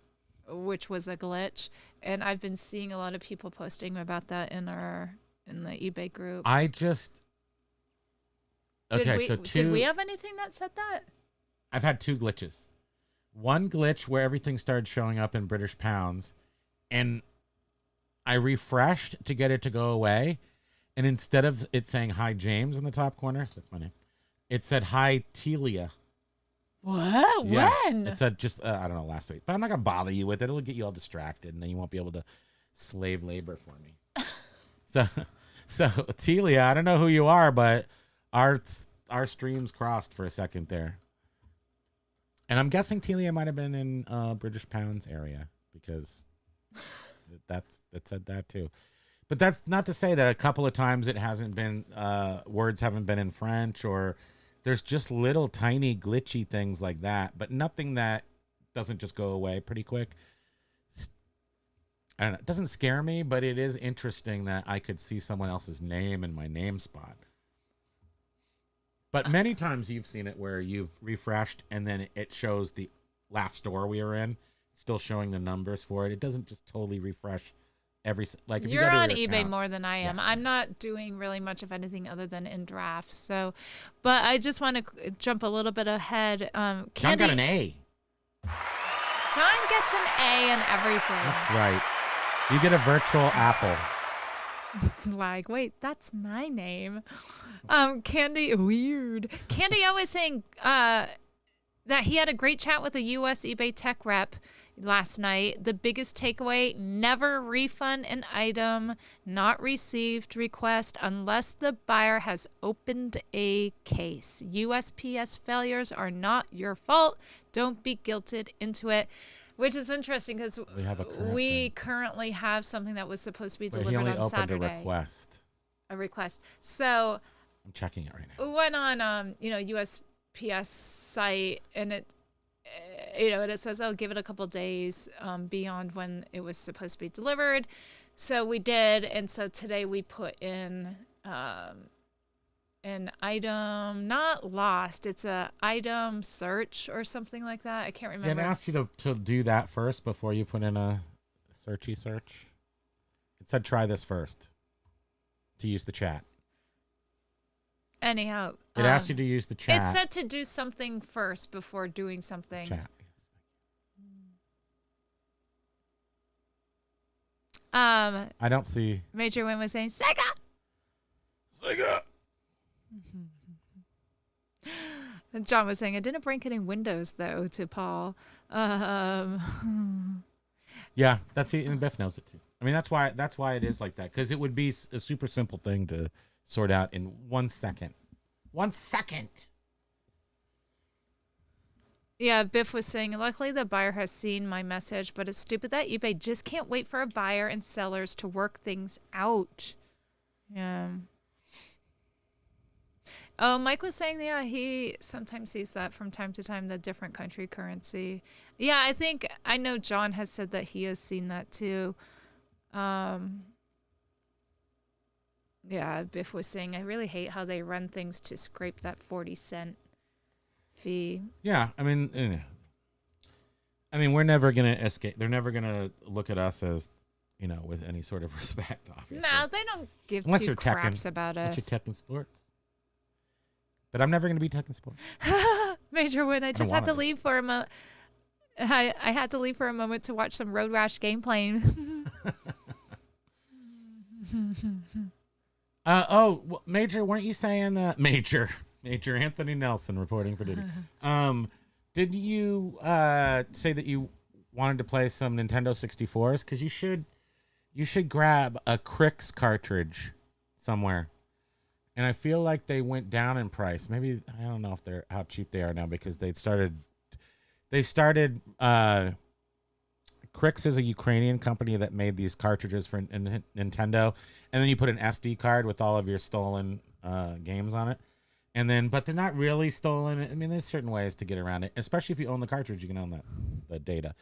which was a glitch. And I've been seeing a lot of people posting about that in the eBay groups. Did we have anything that said that? I've had two glitches. One glitch where everything started showing up in British pounds, and I refreshed to get it to go away, and instead of it saying "Hi James" in the top corner, that's my name, it said "Hi Telia." What? Yeah, when? it said just I don't know, last week, but I'm not gonna bother you with it. It'll get you all distracted, and then you won't be able to slave labor for me. so Telia, I don't know who you are, but our streams crossed for a second there. And I'm guessing Telia might have been in British pounds area because it said that too. But that's not to say that a couple of times it hasn't been, words haven't been in French, or there's just little tiny glitchy things like that, but nothing that doesn't just go away pretty quick. I don't know. It doesn't scare me, but it is interesting that I could see someone else's name in my name spot. But many times you've seen it where you've refreshed and then it shows the last store we were in, still showing the numbers for it. It doesn't just totally refresh every, like if You're you go to on your eBay account, more than I am. Yeah. I'm not doing really much of anything other than in drafts. So, but I just want to jump a little bit ahead. John Candy, got an A. John gets an A in everything. That's right. You get a virtual apple. Like, wait, that's my name. Candy, weird. Candy O was saying that he had a great chat with a U.S. eBay tech rep last night. The biggest takeaway: never refund an item not received request unless the buyer has opened a case. USPS failures are not your fault. Don't be guilted into it. Which is interesting because we currently have something that was supposed to be delivered on Saturday. He only opened a request. So I'm checking it right now. We went on, USPS site, and it says, oh, give it a couple days beyond when it was supposed to be delivered. So we did, and so today we put in an item not lost. It's a item search or something like that. I can't remember. Yeah, it asked you to do that first before you put in a searchy search. It said try this first to use the chat. Anyhow, it asked you to use the chat. It said to do something first before doing something. Chat. I don't see. Major Win was saying Sega. Sega. And John was saying I didn't break any windows though to Paul. Yeah, and Biff knows it too. I mean, that's why it is like that, because it would be a super simple thing to sort out in 1 second. 1 second. Yeah, Biff was saying, luckily the buyer has seen my message, but it's stupid that eBay just can't wait for a buyer and sellers to work things out. Yeah. Oh, Mike was saying, yeah, he sometimes sees that from time to time, the different country currency. Yeah, I know John has said that he has seen that too. Yeah, Biff was saying, I really hate how they run things to scrape that 40-cent fee. Yeah, I mean, we're never gonna escape. They're never gonna look at us as, with any sort of respect. Obviously, No, they don't give unless two you're craps about us. Unless you're tech and sports. But I'm never gonna be tech and sports. Major Win, I just had to leave for a moment. I had to leave for a moment to watch some Road Rash gameplay. Major, weren't you saying that? Major Anthony Nelson reporting for Diddy. Did you say that you wanted to play some Nintendo 64s? Because you should grab a Crix cartridge somewhere. And I feel like they went down in price. Maybe, I don't know how cheap they are now, because they started Crix is a Ukrainian company that made these cartridges for Nintendo, and then you put an SD card with all of your stolen games on it. But they're not really stolen. I mean, there's certain ways to get around it, especially if you own the cartridge, you can own the data.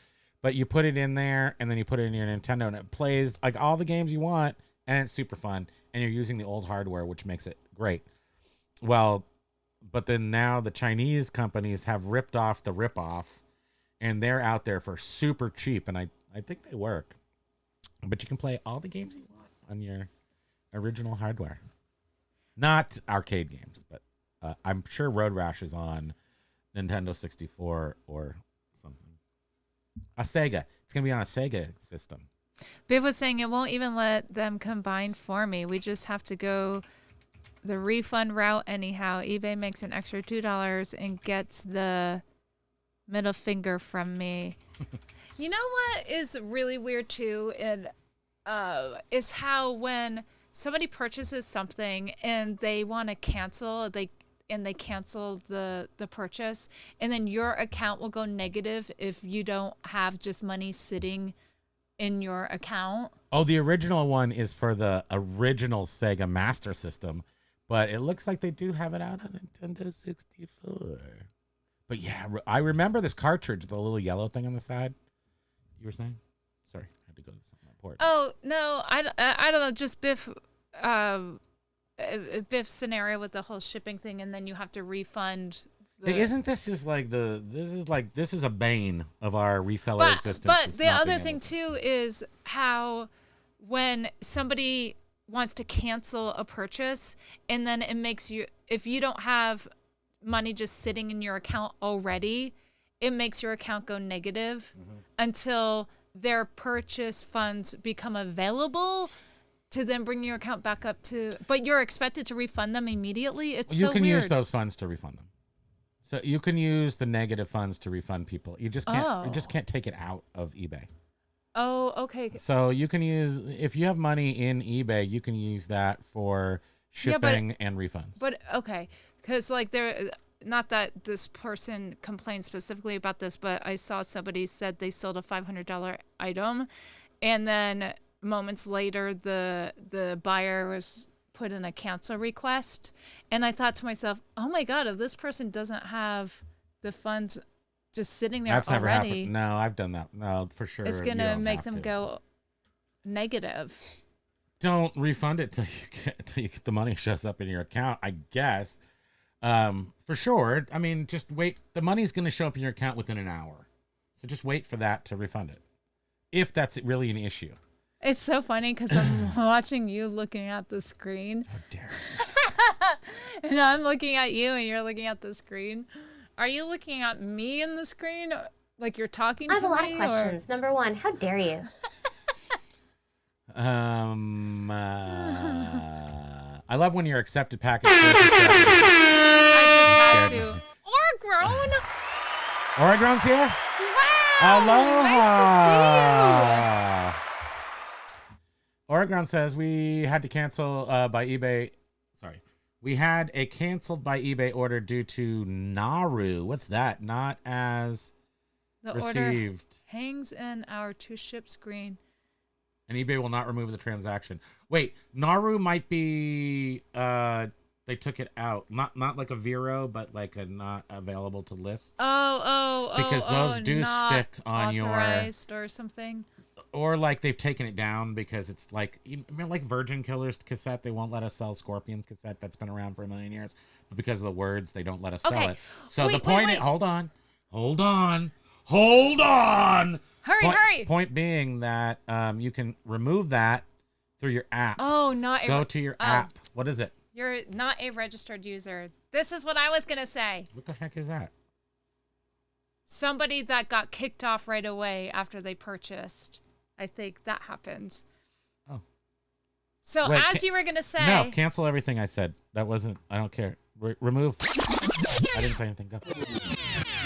But you put it in there, and then you put it in your Nintendo, and it plays like all the games you want, and it's super fun. And you're using the old hardware, which makes it great. Well, but then now the Chinese companies have ripped off the rip-off, and they're out there for super cheap, and I think they work. But you can play all the games you want on your original hardware. Not arcade games, but I'm sure Road Rash is on Nintendo 64 or something. A Sega. It's going to be on a Sega system. Biv was saying it won't even let them combine for me. We just have to go the refund route anyhow. eBay makes an extra $2 and gets the middle finger from me. You know what is really weird too, and is how when somebody purchases something and they want to cancel, they cancel the purchase, and then your account will go negative if you don't have just money sitting in your account. Oh, the original one is for the original Sega Master System, but it looks like they do have it out on Nintendo 64. But yeah, I remember this cartridge, the little yellow thing on the side. You were saying? Sorry, I had to go to something important. Oh no, I don't know. Just Biff's scenario with the whole shipping thing, and then you have to refund. Isn't this just like this is a bane of our reseller existence? But the other thing too is how when somebody wants to cancel a purchase, and then it makes you, if you don't have money just sitting in your account already, it makes your account go negative until their purchase funds become available to then bring your account back up to, but you're expected to refund them immediately. It's so weird. You can use those funds to refund them. So you can use the negative funds to refund people. You just can't. You just can't take it out of eBay. Oh, okay. So you can use, if you have money in eBay, you can use that for shipping and refunds. But okay, because like not that this person complained specifically about this, but I saw somebody said they sold a $500 item, and then moments later the buyer was put in a cancel request, and I thought to myself, oh my god, if this person doesn't have the funds just sitting there That's already, never happened. No, I've done that. No, for sure. It's gonna make them go negative. Don't refund it till you get the money shows up in your account, I guess. For sure. I mean, just wait. The money's gonna show up in your account within an hour, so just wait for that to refund it, if that's really an issue. It's so funny because I'm watching you looking at the screen. How dare you? And I'm looking at you and you're looking at the screen. Are you looking at me in the screen? Like you're talking to me? I have a lot of questions. Number one, how dare you? I love when your accepted package. I just had scared to. Or grown. Oregon's here. Wow. Aloha. Nice to see you. Oregon says we had to cancel by eBay. Sorry. We had a canceled by eBay order due to Naru. What's that? Not as The received. order hangs in our to ship screen. And eBay will not remove the transaction. Wait, Naru might be they took it out. Not like a Vero, but like a not available to list. Because those do not stick on your authorized or something. Or like they've taken it down because it's like, you know, like Virgin Killers cassette, they won't let us sell Scorpions cassette that's been around for a million years. But because of the words, they don't let us sell it. So Wait, the point wait. is, hold on. Hurry. Point being that you can remove that through your app. Oh, not Go to your app. What is it? You're not a registered user. This is what I was going to say. What the heck is that? Somebody that got kicked off right away after they purchased. I think that happens. Oh. So Wait, as you were going to say. No, cancel everything I said. That wasn't, I don't care. Remove. I didn't say anything. Go.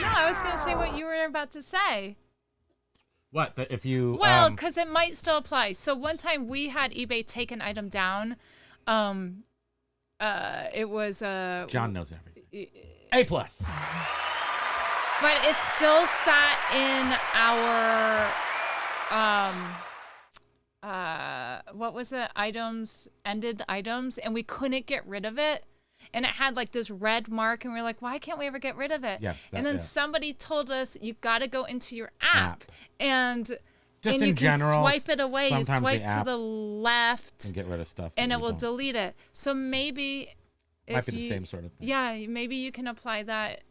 No, I was going to say what you were about to say. What? That if you. Well, because it might still apply. So one time we had eBay take an item down. It was. John knows everything. A+. But it still sat in our. What was it? Ended items, and we couldn't get rid of it. And it had like this red mark, and we were like, why can't we ever get rid of it? Yes. And then somebody told us, you got to go into your app. And just and in you can general, swipe it away. You sometimes swipe the to app the left, can get rid of stuff. and that it you will don't. delete it. So maybe. Might be the same sort of thing. Yeah, maybe you can apply that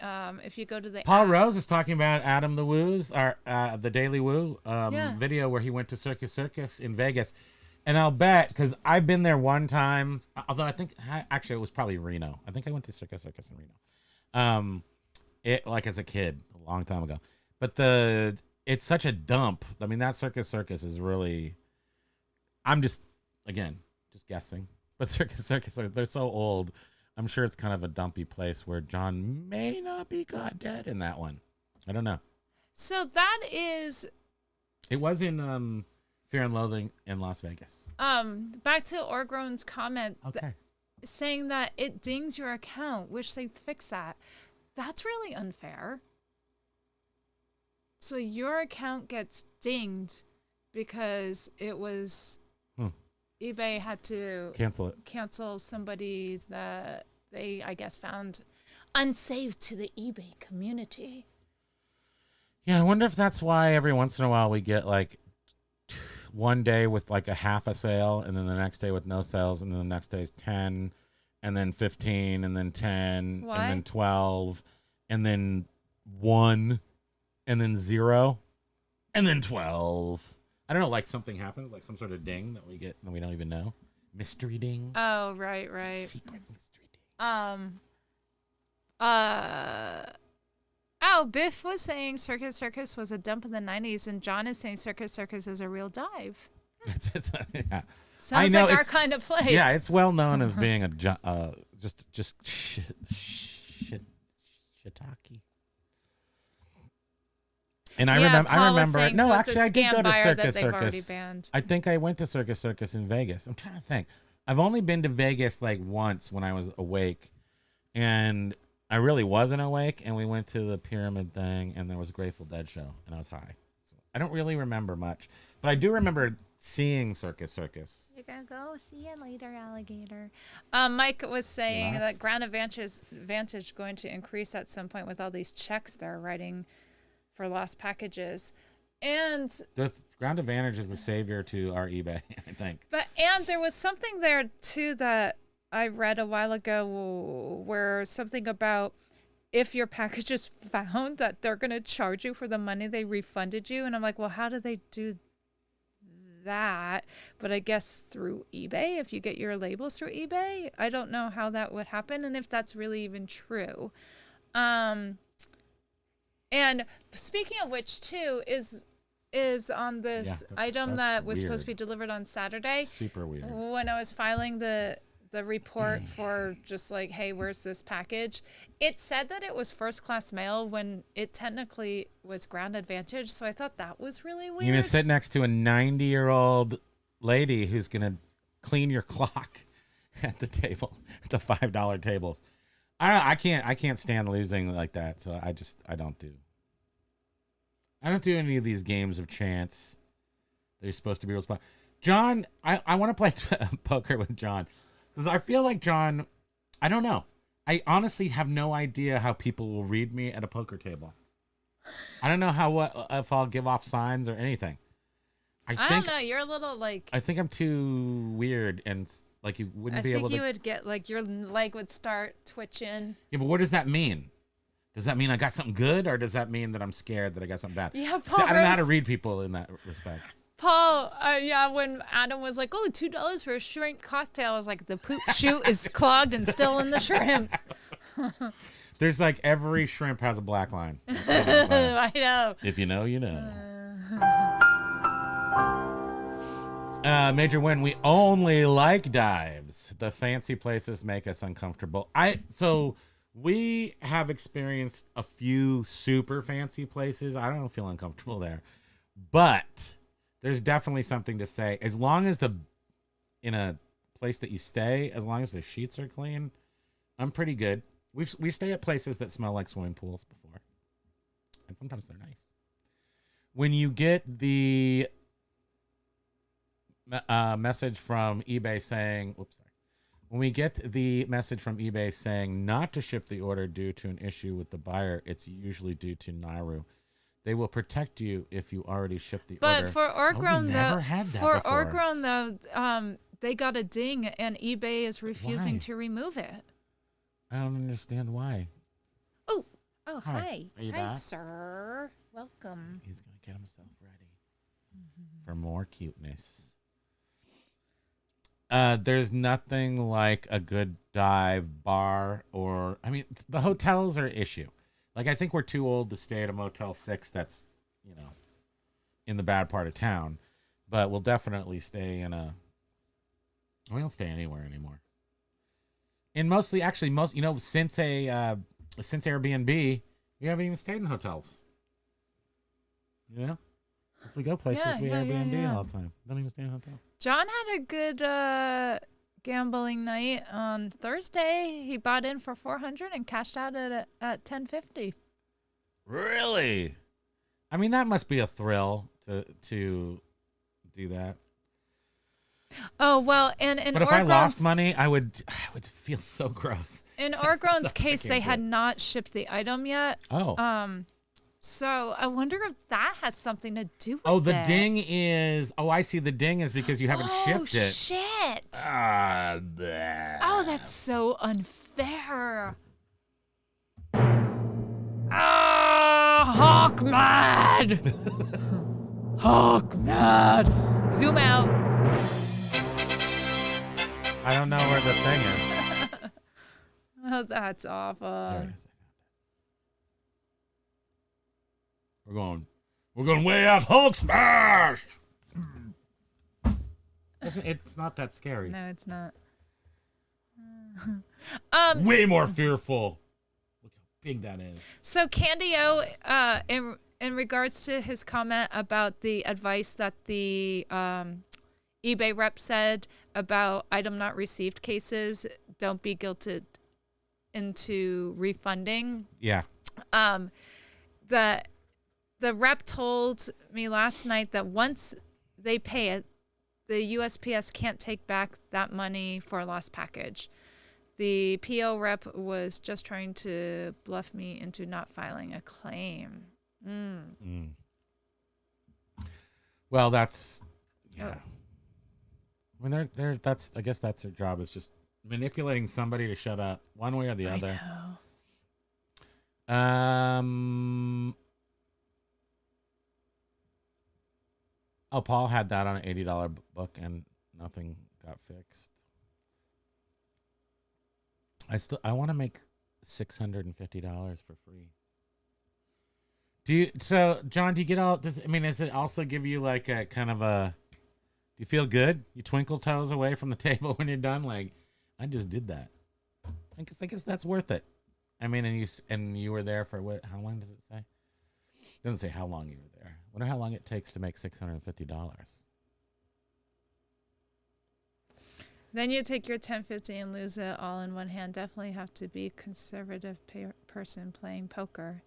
if you go to the Paul app. Rose is talking about Adam the Woo's, or the Daily Woo Yeah. video where he went to Circus in Vegas. And I'll bet, because I've been there one time, although I think, actually, it was probably Reno. I think I went to Circus in Reno. Like as a kid, a long time ago. But it's such a dump. I mean, that Circus is really, I'm just guessing. But Circus, they're so old. I'm sure it's kind of a dumpy place where John may not be caught dead in that one. I don't know. So that is. It was in Fear and Loathing in Las Vegas. Back to Orgrone's comment Okay. saying that it dings your account. Wish they'd fix that. That's really unfair. So your account gets dinged because it was eBay had to cancel somebody's that they, I guess, found unsaved to the eBay community. Yeah, I wonder if that's why every once in a while we get like one day with like a half a sale, and then the next day with no sales, and then the next day is 10, and then 15, and then 10, Why? and then 12, and then 1, and then 0, and then 12. I don't know, like something happened, like some sort of ding that we get and we don't even know. Mystery ding. Oh, right. Secret mystery ding. Biff was saying Circus was a dump in the 90s, and John is saying Circus is a real dive. Yeah. Sounds know, like our kind of place. Yeah, it's well known as being a just shiitake. And I remember. Saying, no, so actually, I did go to Circus. I think I went to Circus in Vegas. I'm trying to think. I've only been to Vegas like once when I was awake, and I really wasn't awake. And we went to the pyramid thing, and there was a Grateful Dead show, and I was high. So I don't really remember much, but I do remember seeing Circus. You're gonna go see you later, alligator. Mike was saying that Ground Advantage going to increase at some point with all these checks they're writing for lost packages, and the Ground Advantage is the savior to our eBay, I think. And there was something there too that I read a while ago where something about if your package is found that they're gonna charge you for the money they refunded you, and I'm like, well, how do they do that? But I guess through eBay, if you get your labels through eBay. I don't know how that would happen and if that's really even true. And speaking of which too, is is on this Yeah, item that's that was supposed to be weird. delivered on Saturday. Super weird. When I was filing the report for just like, hey, where's this package? It said that it was first class mail when it technically was ground advantage. So I thought that was really weird. You're gonna sit next to a 90-year-old lady who's gonna clean your clock at the table, at the $5 tables. I can't stand losing like that. So I don't do any of these games of chance. They're supposed to be real spot. John, I want to play poker with John because I feel like John, I don't know. I honestly have no idea how people will read me at a poker table. I don't know if I'll give off signs or anything. I don't know. You're a little like. I think I'm too weird and like you wouldn't be able to. I think you would get like your leg would start twitching. Yeah, but what does that mean? Does that mean I got something good, or does that mean that I'm scared that I got something bad? Yeah, See, I don't know how to read people in that respect. Paul, yeah, when Adam was like, "Oh, $2 for a shrimp cocktail," I was like, "The poop chute is clogged and still in the shrimp." There's like every shrimp has a black line. I know. If you know, you know. Major win. We only like dives. The fancy places make us uncomfortable. So we have experienced a few super fancy places. I don't feel uncomfortable there, but there's definitely something to say. As long as in a place that you stay, as long as the sheets are clean, I'm pretty good. We stay at places that smell like swimming pools before, and sometimes they're nice. When you get the message from eBay saying, when we get the message from eBay saying not to ship the order due to an issue with the buyer, it's usually due to Nauru. They will protect you if you already shipped the order. But for Orgrown, though, they got a ding, and eBay is refusing Why? to remove it. I don't understand why. Oh, Hi. hi. Are you Hi, back? sir. Welcome. He's going to get himself ready for more cuteness. There's nothing like a good dive bar the hotels are an issue. Like, I think we're too old to stay at a Motel 6 that's, in the bad part of town. But we'll definitely stay we don't stay anywhere anymore. And since Airbnb, we haven't even stayed in hotels. If we go places, we Airbnb all the time. Don't even stay in hotels. John had a good gambling night on Thursday. He bought in for $400 and cashed out at $10.50. Really? I mean, that must be a thrill to do that. Oh, well, and but if I lost money, I would feel so gross. In Orgrown's case, they had not shipped the item yet. Oh. So I wonder if that has something to do with it. Oh, the ding is... Oh, I see. The ding is because you haven't shipped it. Oh, shit. Bleh. Oh, that's so unfair. Hawk mad. Hawk mad. Zoom out. I don't know where the thing is. Oh, that's awful. There it is. We're going way out. Hulk smash! It's not that scary. No, it's not. Way more fearful. Look how big that is. So Candy-O, in regards to his comment about the advice that the eBay rep said about item not received cases, don't be guilted into refunding. Yeah. The rep told me last night that once they pay it, the USPS can't take back that money for a lost package. The PO rep was just trying to bluff me into not filing a claim. Well, that's I mean, I guess that's their job, is just manipulating somebody to shut up one way or the other. I know. Oh, Paul had that on an $80 book and nothing got fixed. I want to make $650 for free. So John, do you get all does it also give you like a kind of a do you feel good? You twinkle toes away from the table when you're done? Like, I just did that. I guess that's worth it. I mean, and you were there for what? How long does it say? It doesn't say how long you were there. Wonder how long it takes to make $650. Then you take your 1050 and lose it all in one hand. Definitely have to be conservative person playing poker.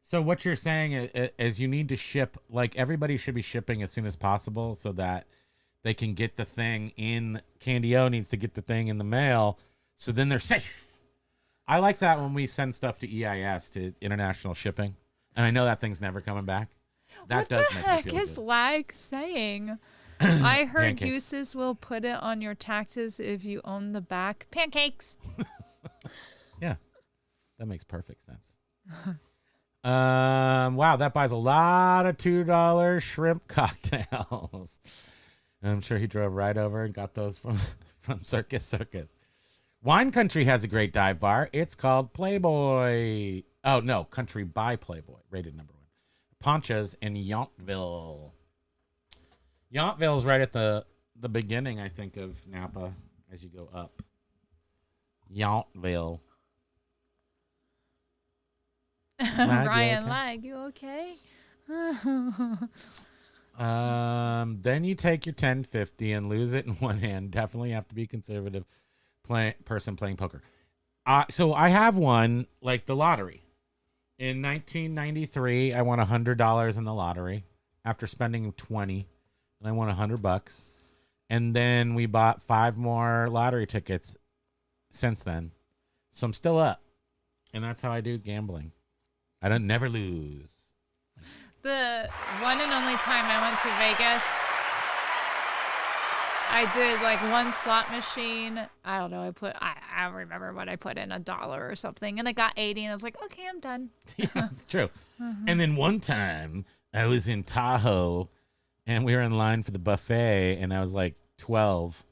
So what you're saying is you need to ship, like everybody should be shipping as soon as possible so that they can get the thing in. Candy-O needs to get the thing in the mail so then they're safe. I like that when we send stuff to EIS, to international shipping, and I know that thing's never coming back. That does make me feel good. What the heck is Lag saying? I heard Pancakes. uses will put it on your taxes if you own the back. Pancakes. Yeah, that makes perfect sense. Wow, that buys a lot of $2 shrimp cocktails. I'm sure he drove right over and got those from Circus. Wine Country has a great dive bar. It's called Playboy. Oh no, Country by Playboy, rated #1. Ponchas in Yountville. Yountville's right at the beginning, I think, of Napa as you go up. Yountville. Ryan okay? Lag, you okay? Then you take your 1050 and lose it in one hand. Definitely have to be conservative person playing poker. So I have one like the lottery. In 1993, I won $100 in the lottery after spending $20, and I won $100. And then we bought 5 more lottery tickets since then. So I'm still up, and that's how I do gambling. I don't never lose. The one and only time I went to Vegas, I did like one slot machine. I don't know. I don't remember what I put in, $1 or something, and I got 80, and I was like, okay, I'm done. Yeah, it's true. And then one time I was in Tahoe, and we were in line for the buffet, and I was like 12,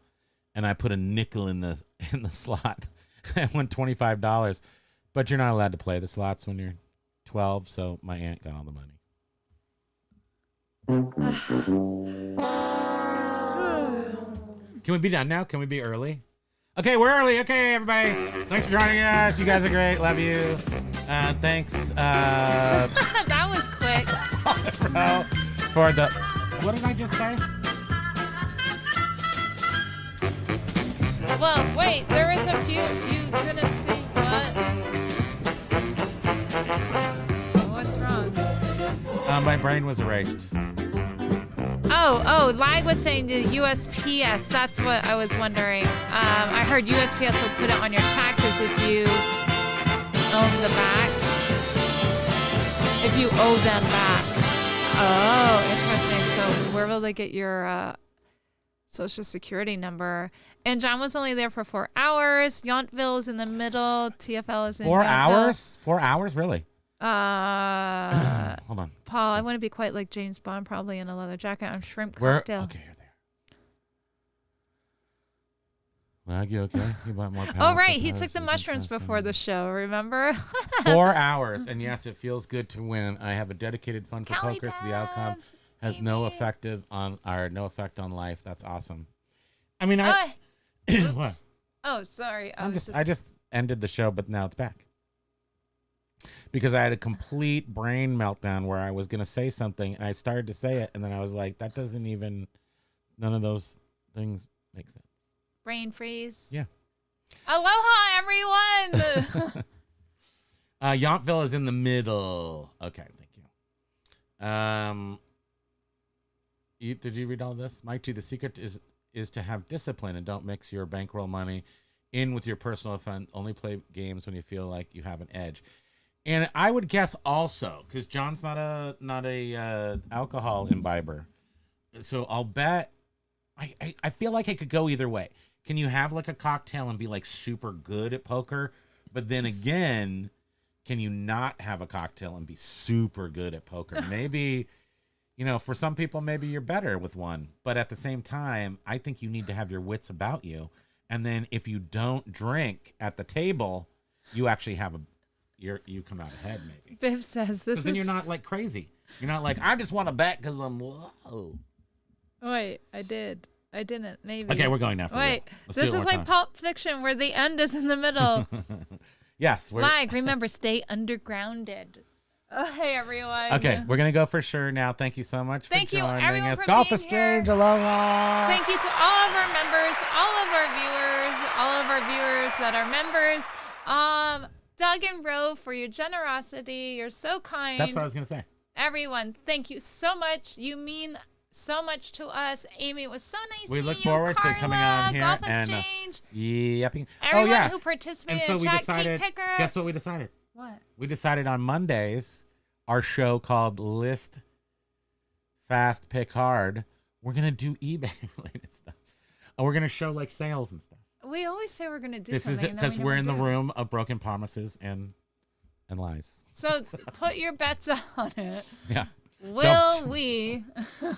and I put a nickel in the slot. I won $25, but you're not allowed to play the slots when you're 12, so my aunt got all the money. Can we be done now? Can we be early? Okay, we're early. Okay, everybody. Thanks for joining us. You guys are great. Love you. Thanks. That was quick. For the... What did I just say? Well, wait, there was a few you didn't see. What? What's wrong? My brain was erased. Oh, Lag was saying the USPS. That's what I was wondering. I heard USPS will put it on your taxes if you own the back. If you owe them back. Oh, interesting. So where will they get your social security number? And John was only there for 4 hours. Yountville is in the middle. TFL is in 4 Yountville. hours? 4 hours? Really? Hold on. Paul, I want to be quite like James Bond, probably in a leather jacket on shrimp cocktail. Okay, you're there. Lag, you okay? You want more Oh, right. He took the mushrooms before the show, remember? 4 hours. And yes, it feels good to win. I have a dedicated fund for Cali poker, so the outcome Babs, has baby. no effect on life. That's awesome. I mean, Oops. what? Oh, sorry. I just ended the show, but now it's back. Because I had a complete brain meltdown where I was going to say something, and I started to say it, and then I was like, that doesn't even, none of those things make sense. Brain freeze. Yeah. Aloha, everyone. Yountville is in the middle. Okay, thank you. Did you read all this? Mike G, the secret is to have discipline and don't mix your bankroll money in with your personal fund. Only play games when you feel like you have an edge. And I would guess also, because John's not a alcohol imbiber, so I'll bet I feel like it could go either way. Can you have like a cocktail and be like super good at poker, but then again, can you not have a cocktail and be super good at poker? Maybe, for some people, maybe you're better with one, but at the same time, I think you need to have your wits about you. And then if you don't drink at the table, you actually have you come out ahead maybe. Biff says this Because is. then you're not like crazy. You're not like, I just want to bet because I'm whoa. Wait, I did. I didn't. Maybe. Okay, we're going now. For Wait, real. Let's this do it is one like time. Pulp Fiction where the end is in the middle. Yes. We're, Like, remember, stay undergrounded. Oh, hey, everyone. okay, we're gonna go for sure now. Thank you so much Thank for you, joining everyone, us. for Golf being is strange. Aloha. Thank you to all of our members, all of our viewers that are members. Doug and Ro, for your generosity. You're so kind. That's what I was gonna say. Everyone, thank you so much. You mean so much to us. Amy, it was so nice We seeing look you. forward Carla, to coming on here Golf and Exchange. yep. Everyone oh yeah. who participated And so in we chat, decided. Kate Picker. Guess what we decided? What? We decided on Mondays, our show called List Fast Pick Hard. We're gonna do eBay related stuff. And we're gonna show like sales and stuff. We always say we're going to do This something. is it because and then we're we in the never do. room of broken promises and lies. So put your bets on it. Yeah. Will we?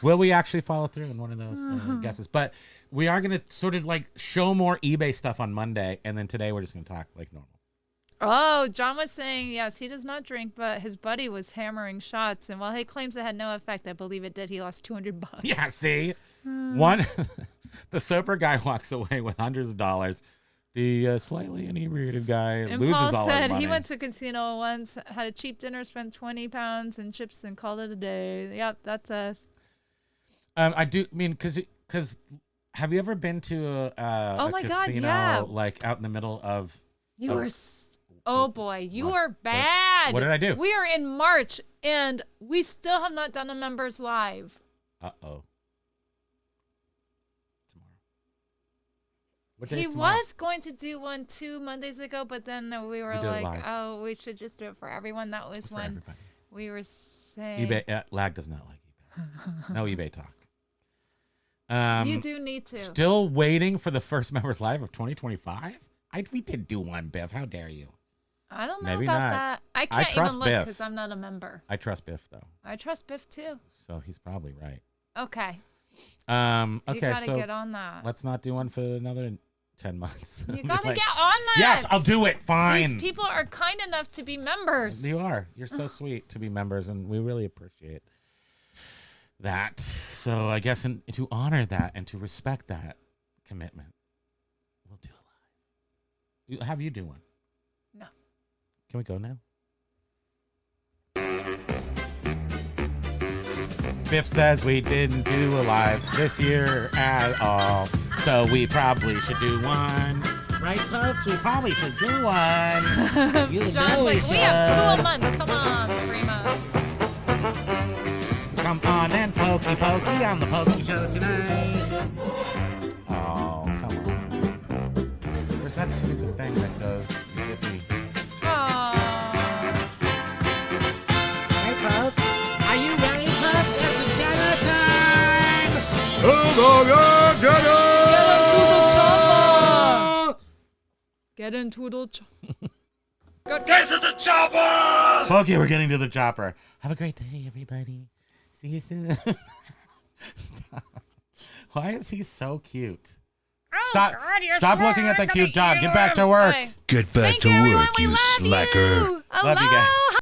Will we actually follow through in one of those guesses? But we are going to sort of like show more eBay stuff on Monday. And then today we're just going to talk like normal. Oh, John was saying, yes, he does not drink, but his buddy was hammering shots. And while he claims it had no effect, I believe it did. He lost $200. Yeah, see? One, the sober guy walks away with hundreds of dollars. The slightly inebriated guy And loses Paul all his said money. he went to a casino once, had a cheap dinner, spent 20 pounds in chips, and called it a day. Yep, that's us. I do mean, because have you ever been to Oh a my God, casino yeah. like out in the middle of You are. Oh boy, you are What? bad. What did I do? We are in March, and we still have not done a members live. tomorrow. What He day's tomorrow? was going to do one 2 Mondays ago, but then we were did it like, live. oh, we should just do it for everyone. That was For when everybody. we were saying. eBay Lag does not like eBay. No eBay talk. You do need to. Still waiting for the first members live of 2025. We did do one, Biff. How dare you? I don't know Maybe about not. that. I I can't trust even look Biff. because I'm not a member. I trust Biff though, I trust Biff too. so he's probably right. Okay. Okay, You gotta so get on that. let's not do one for another 10 months. You Be gotta like, get on that. Yes, I'll do it. Fine. These people are kind enough to be members. You are. You're so sweet to be members, and we really appreciate that. So I guess to honor that and to respect that commitment, we'll do it live. Have you do one? No. Can we go now? Biff says we didn't do a live this year at all, so we probably should do one. Right, folks? We probably should do one. You John's know like, we have should. 2 a month. Come on, Primo. Come on and pokey pokey on the Pokey Show tonight. Oh, come on. Where's that stupid thing that goes? You get me. Hey, folks. Are you ready, folks? It's Jenna time! Get into the chopper. Get to the chopper! Okay, we're getting to the chopper. Have a great day, everybody. See you soon. Stop. Why is he so cute? Stop! God, you're Stop so looking at the hard to cute be dog. Get back to work. Bye. Get back Thank to you, everyone. work, We you love slacker. you. Love you guys.